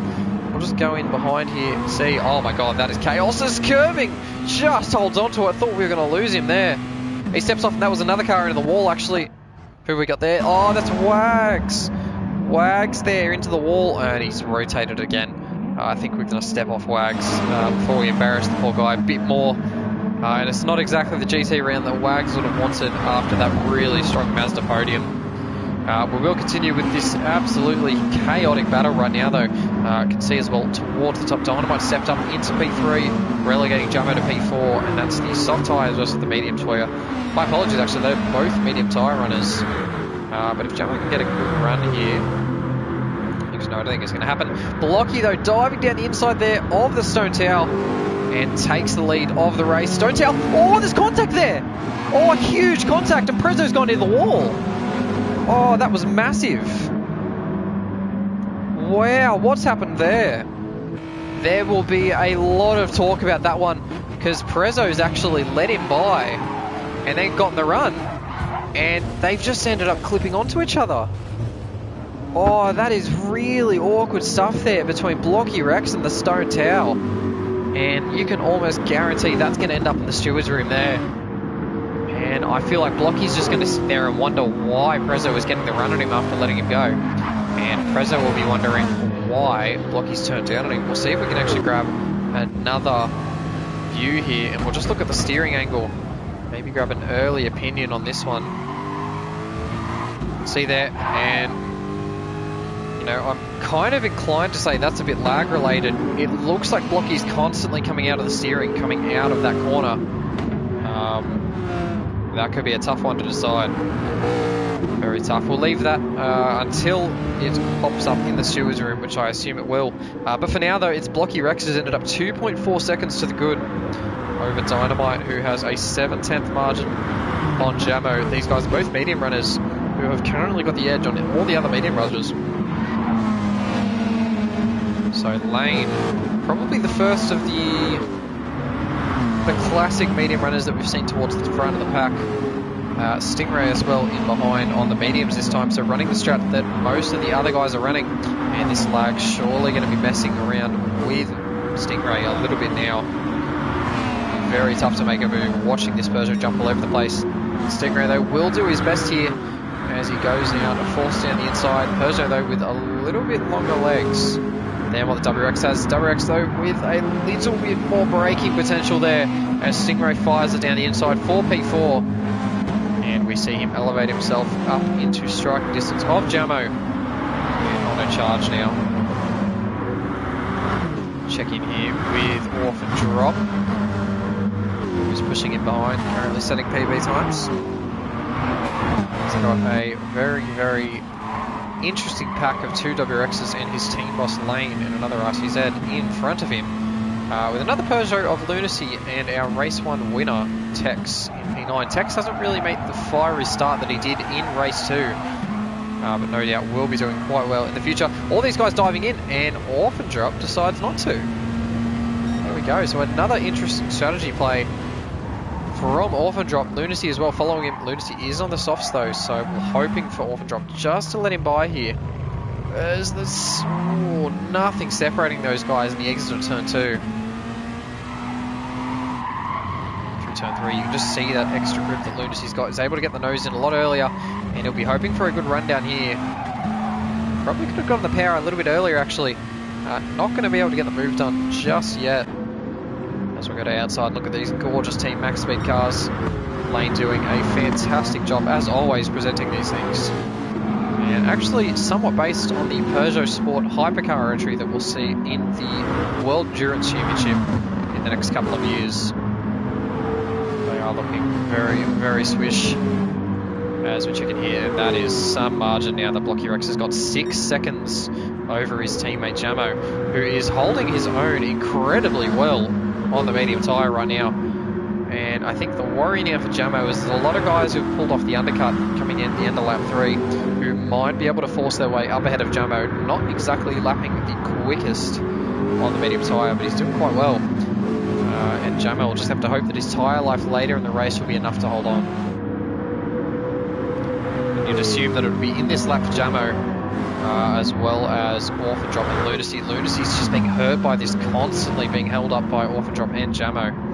We'll just go in behind here and see. Oh my god, that is Chaos is curving. Just holds on to it. I thought we were going to lose him there. He steps off, and that was another car into the wall actually. Who we got there? Oh, that's Wags. Wags there into the wall, and he's rotated again. I think we're going to step off Wags before we embarrass the poor guy a bit more. And it's not exactly the GT round that Wags would have wanted after that really strong Mazda podium. We will continue with this absolutely chaotic battle right now though. Can see as well towards the top. Dynamite stepped up into P3, relegating Jamo to P4, and that's the soft tyres versus the medium tyre. My apologies actually, they're both medium tyre runners. But if Jamo can get a good run here, I don't think it's going to happen. Blocky though diving down the inside there of the Stone Towel and takes the lead of the race. Stone Towel, oh there's contact there! Oh, a huge contact, and Prezzo's gone into the wall. Oh, that was massive. Wow, what's happened there? There will be a lot of talk about that one, because Prezzo's actually let him by and then got in the run, and they've just ended up clipping onto each other. Oh, that is really awkward stuff there between Blocky Rex and the Stone Towel. And you can almost guarantee that's going to end up in the steward's room there. And I feel like Blocky's just going to sit there and wonder why Prezzo was getting the run on him after letting him go. And Prezzo will be wondering why Blocky's turned down on him. We'll see if we can actually grab another view here, and we'll just look at the steering angle. Maybe grab an early opinion on this one. See there, and you know, I'm kind of inclined to say that's a bit lag related. It looks like Blocky's constantly coming out of the steering, coming out of that corner. That could be a tough one to decide. Very tough. We'll leave that until it pops up in the steward's room, which I assume it will. But for now, though, it's Blocky Rex has ended up 2.4 seconds to the good over Dynamite, who has a 7/10 margin on Jamo. These guys are both medium runners who have currently got the edge on all the other medium runners. So Lane, probably the first of the classic medium runners that we've seen towards the front of the pack. Stingray as well in behind on the mediums this time, so running the strat that most of the other guys are running. And this lag surely going to be messing around with Stingray a little bit now. Very tough to make a move, watching this Peugeot jump all over the place. Stingray though will do his best here as he goes down to force down the inside. Peugeot though with a little bit longer legs than what the WX has. WX though with a little bit more braking potential there as Stingray fires it down the inside for P4. And we see him elevate himself up into striking distance of Jamo. And on a charge now. Check in here with Orphan Drop, who's pushing in behind, currently setting PB times. He's got a very, very interesting pack of 2 WXs and his team boss Lane and another RCZ in front of him, with another Peugeot of Lunacy and our race 1 winner Tex in P9. Tex hasn't really made the fiery start that he did in race 2, but no doubt will be doing quite well in the future. All these guys diving in, and Orphan Drop decides not to. There we go, so another interesting strategy play from Orphan Drop. Lunacy as well following him. Lunacy is on the softs though, so we're hoping for Orphan Drop just to let him by here, as there's nothing separating those guys in the exit of turn 2. Through turn 3 you can just see that extra grip that Lunacy's got. He's able to get the nose in a lot earlier, and he'll be hoping for a good run down here. Probably could have gotten the power a little bit earlier actually, Not going to be able to get the move done just yet. As we go to outside, look at these gorgeous Team Max Speed cars. Lane doing a fantastic job, as always, presenting these things. And actually somewhat based on the Peugeot Sport hypercar entry that we'll see in the World Endurance Championship in the next couple of years. They are looking very, very swish. As which you can hear, that is some margin now. The Blocky Rex has got 6 seconds over his teammate Jamo, who is holding his own incredibly well on the medium tyre right now. And I think the worry now for Jamo is there's a lot of guys who've pulled off the undercut coming in at the end of lap 3 who might be able to force their way up ahead of Jamo. Not exactly lapping the quickest on the medium tyre, but he's doing quite well. And Jamo will just have to hope that his tyre life later in the race will be enough to hold on. You'd assume that it would be in this lap for Jamo, as well as Orphan Drop and Lunacy. Lunacy's just being hurt by this, constantly being held up by Orphan Drop and Jamo.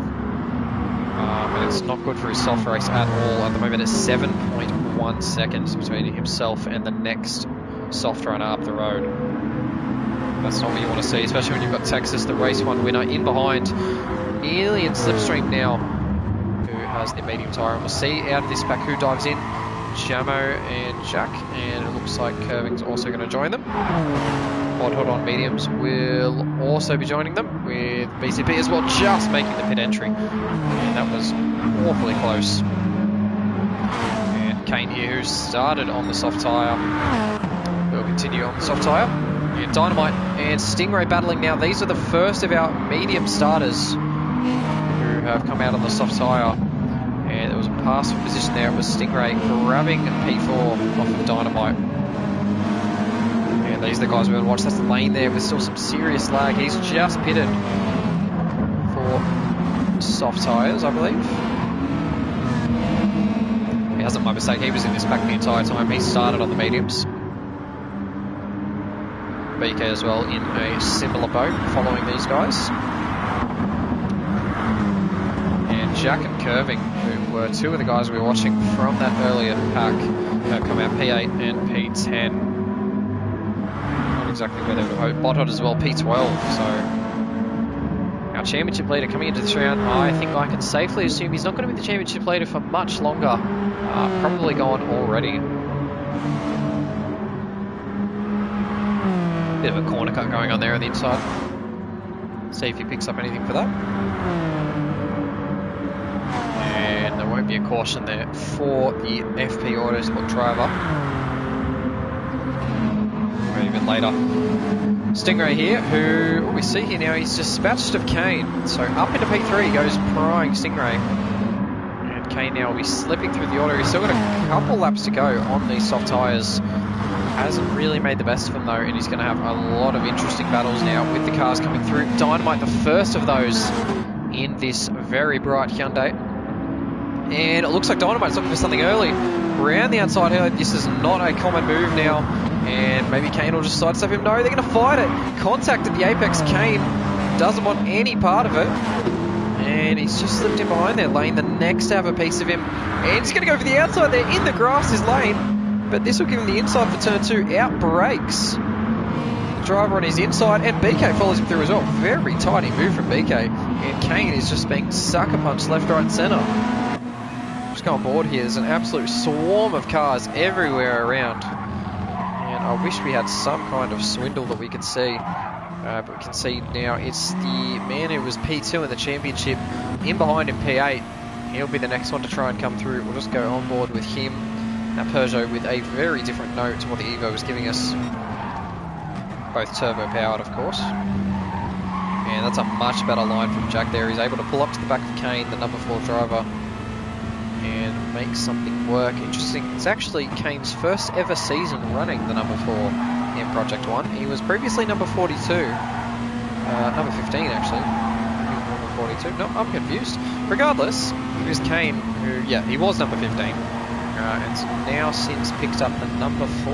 And it's not good for his soft race at all. At the moment it's 7.1 seconds between himself and the next soft runner up the road. That's not what you want to see, especially when you've got Texas, the race 1 winner, in behind, nearly in slipstream now, who has the medium tyre. And we'll see out of this back who dives in. Jamo and Jack, and it looks like Curving's also going to join them. Hot on mediums will also be joining them, with BCP as well, just making the pit entry. And that was awfully close. And Kane here, who started on the soft tyre, will continue on the soft tyre. And Dynamite and Stingray battling now. These are the first of our medium starters who have come out on the soft tyre. And there was a pass for position there. It was Stingray grabbing P4 off of Dynamite. And these are the guys we're going to watch. That's the lane there with still some serious lag. He's just pitted for soft tyres, I believe. He hasn't my mistake. He was in this back the entire time. He started on the mediums. BK as well in a similar boat following these guys. Jack and Curving, who were two of the guys we were watching from that earlier pack, have come out P8 and P10. Not exactly where they would have hoped. Botthot as well, P12. So our championship leader coming into this round, I think I can safely assume he's not going to be the championship leader for much longer. Probably gone already. Bit of a corner cut going on there on the inside. See if he picks up anything for that. And there won't be a caution there for the FP Autosport driver. Maybe a bit later. Stingray here, who we see here now, he's dispatched of Kane. So up into P3 goes prying Stingray. And Kane now will be slipping through the auto. He's still got a couple laps to go on these soft tyres. Hasn't really made the best of them though, and he's going to have a lot of interesting battles now with the cars coming through. Dynamite, the first of those in this very bright Hyundai. And it looks like Dynamite's looking for something early. Around the outside here, this is not a common move now. And maybe Kane will just sidestep him. No, they're going to fight it. Contact at the apex. Kane doesn't want any part of it. And he's just slipped in behind there. Lane the next to have a piece of him. And he's going to go for the outside there. In the grass is Lane. But this will give him the inside for turn 2. Out brakes the driver on his inside. And BK follows him through as well. Very tidy move from BK. And Kane is just being sucker punched left, right and centre. Just go on board here. There's an absolute swarm of cars everywhere around. And I wish we had some kind of swindle that we could see. But we can see now it's the man who was P2 in the championship in behind him, P8. He'll be the next one to try and come through. We'll just go on board with him. Now Peugeot with a very different note to what the Evo was giving us. Both turbo powered, of course. And that's a much better line from Jack there. He's able to pull up to the back of Kane, the number 4 driver, and make something work. Interesting. It's actually Kane's first ever season running the number 4 in Project 1. He was previously number 42. Number 15 actually. Number 42. No, I'm confused. Regardless, it was Kane who, yeah, he was number 15. And now since picked up the number 4.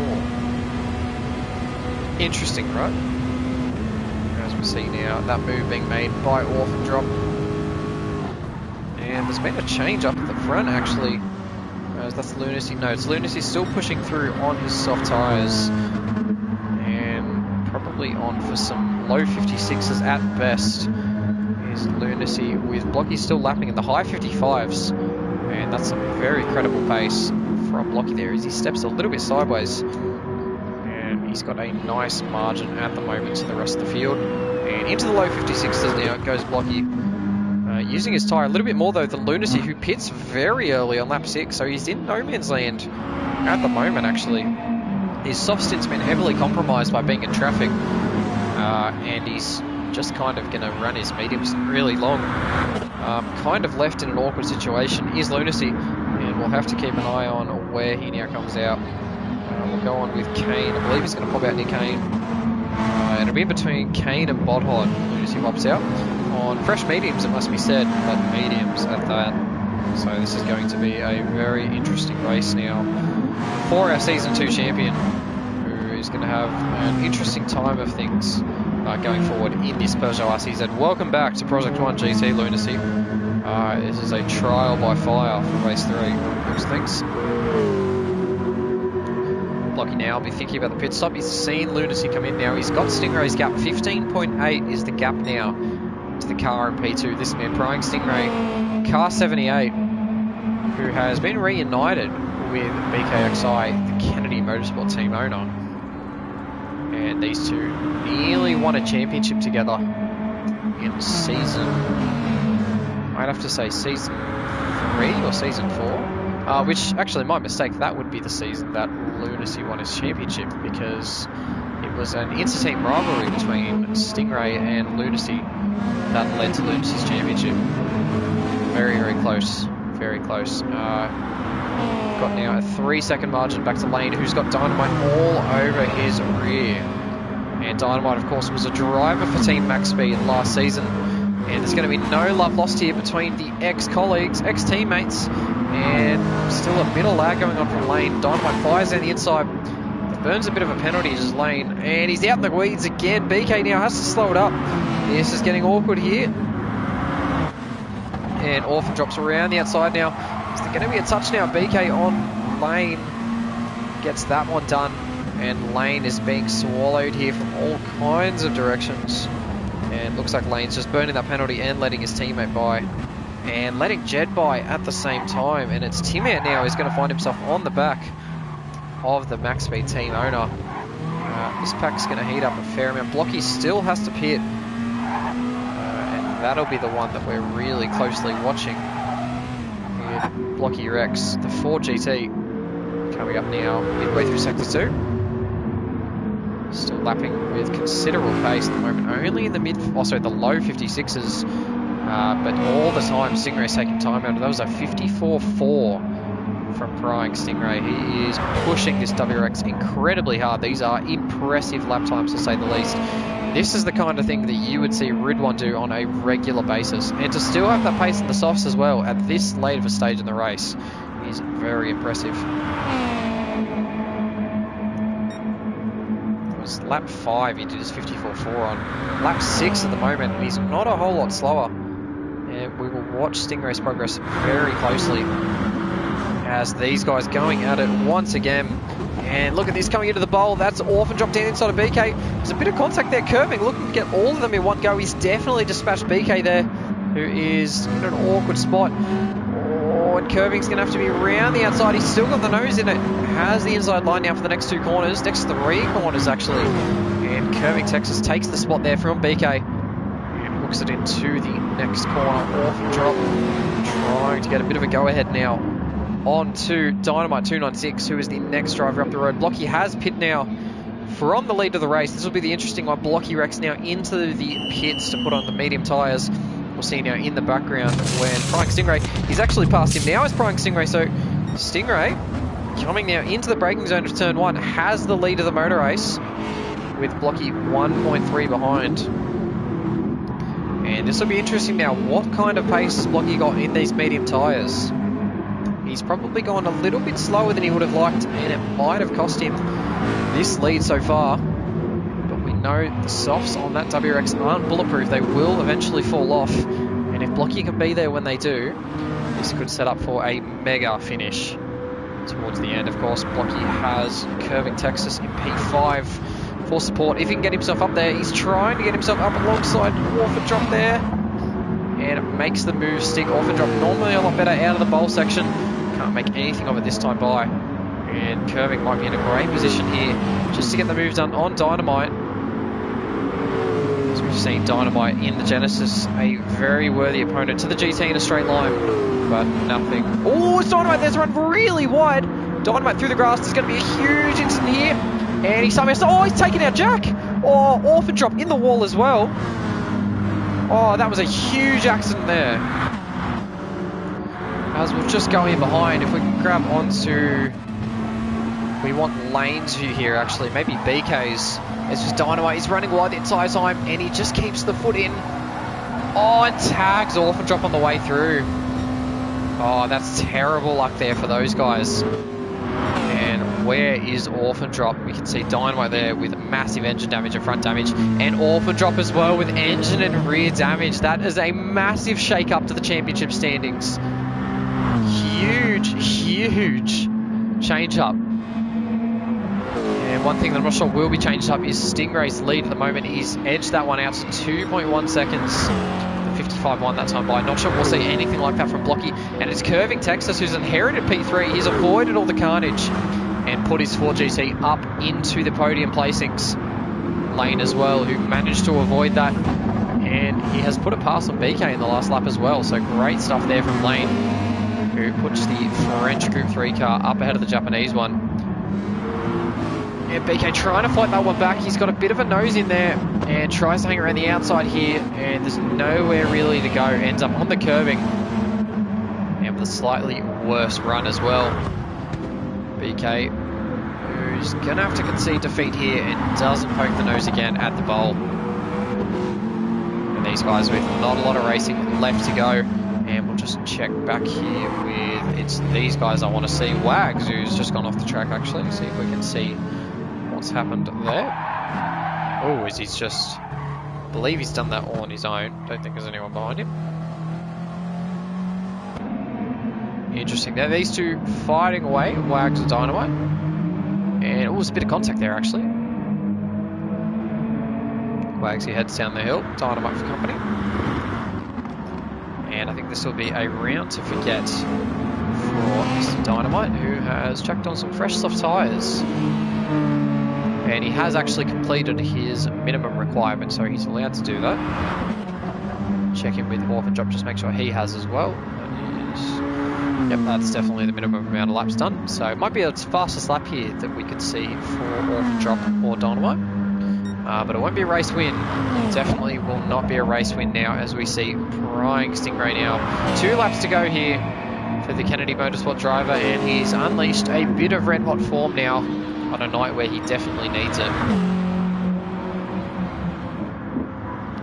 Interesting, right? As we see now, that move being made by Orphan Drop. And there's been a change up at the front actually. That's Lunacy. No, it's Lunacy still pushing through on his soft tyres. And probably on for some low 56s at best is Lunacy, with Blocky still lapping in the high 55s. And that's a very credible pace from Blocky there as he steps a little bit sideways. And he's got a nice margin at the moment to the rest of the field. And into the low 56s now goes Blocky. Using his tyre a little bit more though than Lunacy, who pits very early on lap 6, so he's in no man's land at the moment actually. His soft stint's been heavily compromised by being in traffic, and he's just kind of going to run his mediums really long. Kind of left in an awkward situation is Lunacy, and we'll have to keep an eye on where he now comes out. We'll go on with Kane. I believe he's going to pop out near Kane. It'll be in between Kane and Bodhod. Lunacy pops out. On fresh mediums, it must be said, but mediums at that. So this is going to be a very interesting race now for our Season 2 champion, who is going to have an interesting time of things going forward in this Peugeot RCZ. Welcome back to Project 1 GT, Lunacy. This is a trial by fire for race 3. Looks things. Blocky now will be thinking about the pit stop. He's seen Lunacy come in now. He's got Stingray's gap. 15.8 is the gap now to the car in P2. This man prying Stingray, car 78, who has been reunited with BKXI, the Kennedy Motorsport team owner. And these two nearly won a championship together in season, I'd have to say season 3 or season 4. Which, actually, my mistake, that would be the season that Lunacy won his championship, because it was an inter-team rivalry between Stingray and Lunacy that led to Lunacy's championship. Very, very close. Very close. Got now a 3-second margin back to Lane, who's got Dynamite all over his rear. And Dynamite, of course, was a driver for Team Max Speed last season. And there's going to be no love lost here between the ex-colleagues, ex-teammates, and still a bit of lag going on from Lane. Dynamite fires down the inside. That burns a bit of a penalty as Lane, and he's out in the weeds again. BK now has to slow it up. This is getting awkward here. And Orphan drops around the outside now. Is there going to be a touch now? BK on Lane gets that one done. And Lane is being swallowed here from all kinds of directions. And looks like Lane's just burning that penalty and letting his teammate by. And letting Jed by at the same time. And it's Tim-Ant now who's going to find himself on the back of the Max Speed team owner. This pack's going to heat up a fair amount. Blocky still has to pit. And that'll be the one that we're really closely watching. With Blocky Rex, the Ford GT, coming up now midway through Sector 2. Still lapping with considerable pace at the moment, only in the the low 56s, but all the time Stingray's taking time out. That was a 54.4 from prying Stingray. He is pushing this WRX incredibly hard. These are impressive lap times, to say the least. This is the kind of thing that you would see Ridwan do on a regular basis, and to still have that pace in the softs as well at this late of a stage in the race is very impressive. Lap 5 he did his 54.4 on. Lap 6 at the moment, and he's not a whole lot slower. And we will watch Stingray's progress very closely as these guys going at it once again. And look at this coming into the bowl. That's Orphan drop down inside of BK. There's a bit of contact there, curving, looking to get all of them in one go. He's definitely dispatched BK there, who is in an awkward spot. And curving's going to have to be around the outside. He's still got the nose in it. Has the inside line now for the next 2 corners. Next 3 corners, actually. And curving Texas takes the spot there from BK. And hooks it into the next corner. Orphan drop. Trying to get a bit of a go-ahead now on to Dynamite 296, who is the next driver up the road. Blocky has pit now from the lead of the race. This will be the interesting one. Blocky Rex now into the pits to put on the medium tyres. We'll see now in the background when prying Stingray, he's actually passed him now as prying Stingray. So Stingray coming now into the braking zone of turn 1, has the lead of the motor race with Blocky 1.3 behind. And this will be interesting now. What kind of pace has Blocky got in these medium tyres? He's probably gone a little bit slower than he would have liked, and it might have cost him this lead so far. No, the softs on that WRX aren't bulletproof. They will eventually fall off. And if Blocky can be there when they do, this could set up for a mega finish towards the end. Of course, Blocky has curving Texas in P5. for support. If he can get himself up there, he's trying to get himself up alongside Orphandrop there. And it makes the move stick. Orphandrop normally a lot better out of the bowl section. Can't make anything of it this time by. And Curving might be in a great position here just to get the move done on Dynamite. As we've seen Dynamite in the Genesis, a very worthy opponent to the GT in a straight line, but nothing. Oh, it's Dynamite there's run really wide. Dynamite through the grass, there's going to be a huge incident here. And he somehow, oh, he's taken out Jack. Oh, Orphandrop in the wall as well. Oh, that was a huge accident there. As we'll just go in behind, if we can grab onto... We want Lane's view here, actually. Maybe BK's. It's just Dynamite. He's running wide the entire time, and he just keeps the foot in. Oh, and tags Orphandrop on the way through. Oh, that's terrible luck there for those guys. And where is Orphandrop? We can see Dynamite there with massive engine damage and front damage, and Orphandrop as well with engine and rear damage. That is a massive shake-up to the championship standings. Huge, huge change-up. And one thing that I'm not sure will be changed up is Stingray's lead at the moment. He's edged that one out to 2.1 seconds. 55.1 that time by. Not sure we'll see anything like that from Blocky. And it's Curving Texas, who's inherited P3. He's avoided all the carnage and put his 4GT up into the podium placings. Lane as well, who managed to avoid that. And he has put it past on BK in the last lap as well. So great stuff there from Lane, who puts the French Group 3 car up ahead of the Japanese one. Yeah, BK trying to fight that one back. He's got a bit of a nose in there and tries to hang around the outside here, and there's nowhere really to go. Ends up on the curving and with a slightly worse run as well. BK, who's going to have to concede defeat here and doesn't poke the nose again at the bowl. And these guys with not a lot of racing left to go. And we'll just check back here with, it's these guys I want to see. Wags, who's just gone off the track actually. See if we can see what's happened there. Oh, is he's just, I believe he's done that all on his own. Don't think there's anyone behind him. Interesting. Now these two fighting away, Wags and Dynamite. And it was a bit of contact there actually. Wags, he heads down the hill. Dynamite for company. And I think this will be a round to forget for Mr. Dynamite, who has chucked on some fresh soft tyres. And he has actually completed his minimum requirement, so he's allowed to do that. Check in with Orphandrop, just make sure he has as well. That is, yep, that's definitely the minimum amount of laps done. So it might be the fastest lap here that we could see for Orphandrop or Dynamite. But it won't be a race win. It definitely will not be a race win now, as we see Prying Stingray now. 2 laps to go here for the Kennedy Motorsport driver, and he's unleashed a bit of red hot form now on a night where he definitely needs it.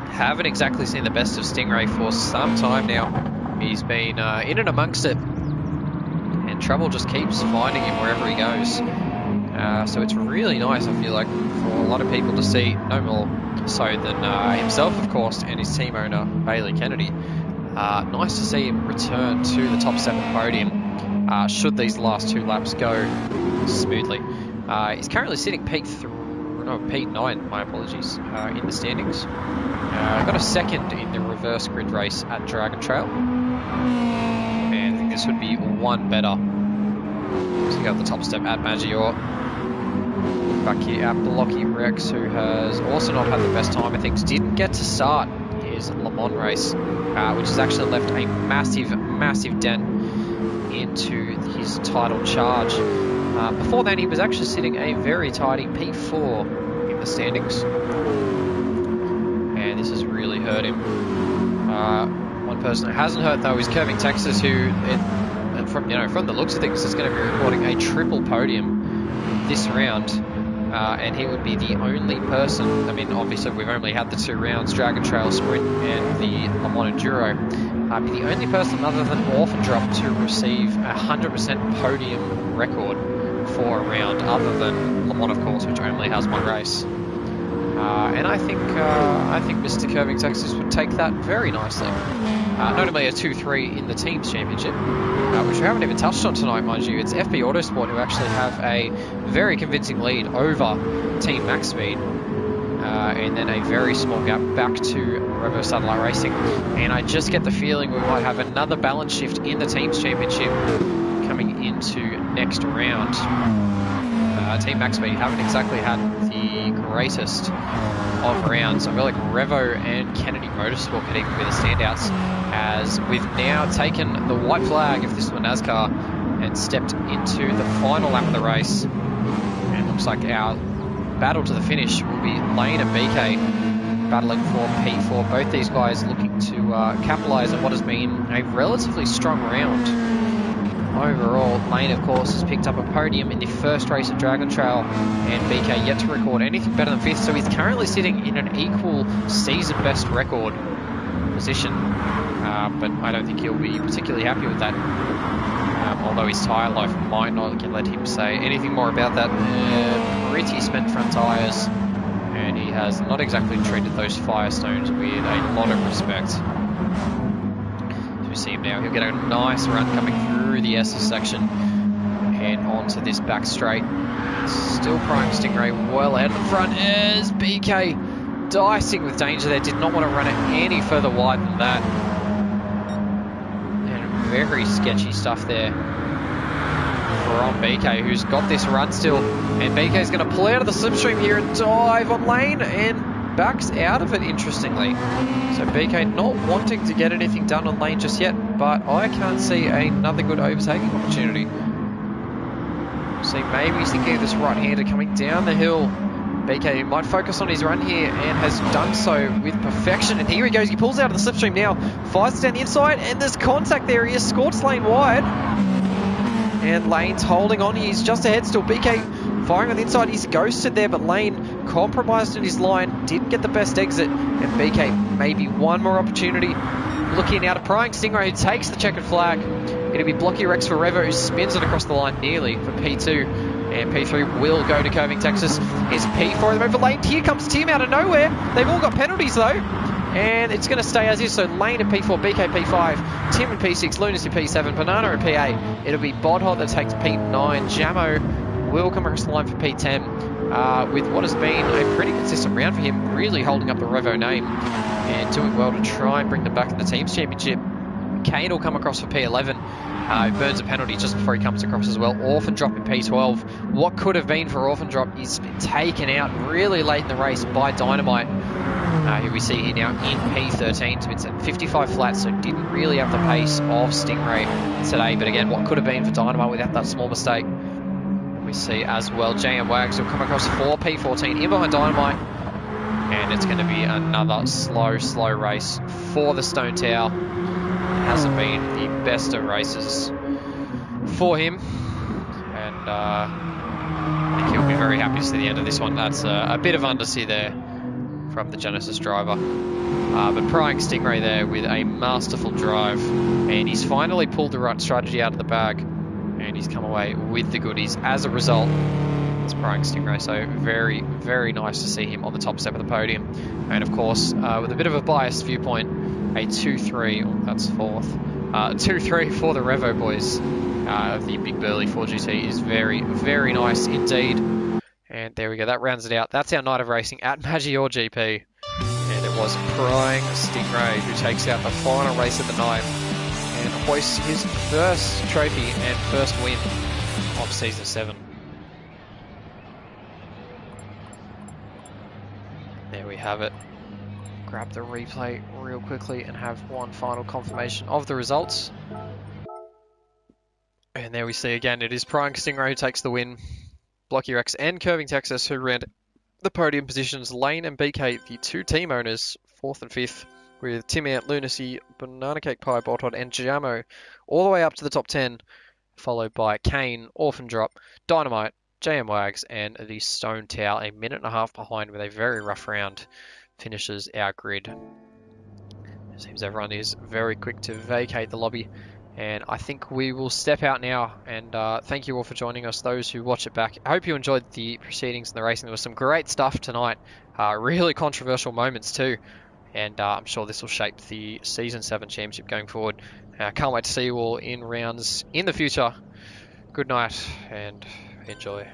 Haven't exactly seen the best of Stingray for some time now. He's been in and amongst it, and trouble just keeps finding him wherever he goes. So it's really nice, I feel like, for a lot of people to see, no more so than himself, of course, and his team owner, Bailey Kennedy. Nice to see him return to the top 7 podium, should these last 2 laps go smoothly. He's currently sitting P9, my apologies, in the standings. Got a second in the reverse grid race at Dragon Trail. And I think this would be one better. So you got the top step at Maggiore. Back here at Blocky Rex, who has also not had the best time of things. Didn't get to start his Le Mans race, which has actually left a massive, massive dent into his title charge. Before then, he was actually sitting a very tidy P4 in the standings. And this has really hurt him. One person who hasn't hurt, though, is Curving Texas, who, from the looks of things, is going to be recording a triple podium this round. And he would be the only person, I mean, obviously we've only had the 2 rounds, Dragon Trail Sprint and the Le Mans Enduro, be the only person other than Orphandrop to receive a 100% podium record for a round, other than Le Mans, of course, which only has 1 race. And I think Mr. Curving Texas would take that very nicely. Notably a 2-3 in the teams championship, which we haven't even touched on tonight, mind you. It's FB Autosport who actually have a very convincing lead over Team Max Speed. And then a very small gap back to Revo Satellite Racing. And I just get the feeling we might have another balance shift in the teams championship coming into next round. Team Max Speed haven't exactly had the greatest of rounds. I feel like Revo and Kennedy Motorsport could even be the standouts, as we've now taken the white flag, if this were NASCAR, and stepped into the final lap of the race. And it looks like our battle to the finish will be Lane and BK battling for P4. Both these guys looking to capitalise on what has been a relatively strong round. Overall, Lane, of course, has picked up a podium in the first race at Dragon Trail, and BK yet to record anything better than 5th, so he's currently sitting in an equal season-best record position, but I don't think he'll be particularly happy with that, although his tyre life might not let him say anything more about that. Pretty spent front tyres, and he has not exactly treated those Firestones with a lot of respect. We see him now. He'll get a nice run coming through the S's section and onto this back straight. Still Prime Stingray well out of the front as BK dicing with danger there. Did not want to run it any further wide than that. And very sketchy stuff there from BK, who's got this run still. And BK's going to pull out of the slipstream here and dive on Lane and backs out of it, interestingly. So BK not wanting to get anything done on Lane just yet, but I can't see another good overtaking opportunity. See, maybe he's thinking of this right-hander coming down the hill. BK might focus on his run here and has done so with perfection. And here he goes, he pulls out of the slipstream now, fires down the inside, and there's contact there. He escorts Lane wide. And Lane's holding on, he's just ahead still. BK firing on the inside, he's ghosted there, but Lane compromised in his line, didn't get the best exit, and BK maybe one more opportunity. Looking out, a Prying Stingray who takes the checkered flag. Going to be Blocky Rex for Revo, who spins it across the line nearly for P2, and P3 will go to Curving Texas. Here's P4 in the over lane. Here comes Tim out of nowhere. They've all got penalties though, and it's going to stay as is. So Lane at P4, BK P5, Tim at P6, Lunacy P7, Banana at P8. It'll be Bodhot that takes P9. Jamo will come across the line for P10, with what has been a pretty consistent round for him, really holding up the Revo name and doing well to try and bring them back in the teams championship. Kane will come across for P11. He burns a penalty just before he comes across as well. Orphan Drop in P12. What could have been for Orphan Drop is taken out really late in the race by Dynamite. Here we see here now in P13. So it's at 55 flat, so didn't really have the pace of Stingray today. But again, what could have been for Dynamite without that small mistake. We see as well JM Wags will come across for P14 in behind Dynamite. And it's going to be another slow race for the Stone Towel. It hasn't been the best of races for him. And I think he'll be very happy to see the end of this one. That's a bit of undersea there from the Genesis driver. But Prying Stingray there with a masterful drive. And he's finally pulled the right strategy out of the bag. And he's come away with the goodies as a result. It's Prying Stingray, so very, very nice to see him on the top step of the podium. And of course, with a bit of a biased viewpoint, a 2-3, oh, that's fourth, 2-3 for the Revo boys of the Big Burly 4GT is very, very nice indeed. And there we go, that rounds it out. That's our night of racing at Maggiore GP. And it was Prying Stingray who takes out the final race of the night and hoists his first trophy and first win of Season 7. There we have it. Grab the replay real quickly and have one final confirmation of the results. And there we see again, it is Prying Stingray who takes the win. Blocky Rex and Curving Texas who ran the podium positions. Lane and BK, the two team owners, 4th and 5th, with Tim Ant, Lunacy, Banana Cake Pie, Boltod, and Jamo all the way up to the top 10, followed by Kane, Orphan Drop, Dynamite, JM Wags, and the Stone Towel, a minute and a half behind with a very rough round, finishes our grid. It seems everyone is very quick to vacate the lobby And I think we will step out now, and thank you all for joining us, those who watch it back. I hope you enjoyed the proceedings and the racing. There was some great stuff tonight, really controversial moments too, and I'm sure this will shape the Season 7 Championship going forward. Can't wait to see you all in rounds in the future. Good night, and enjoy.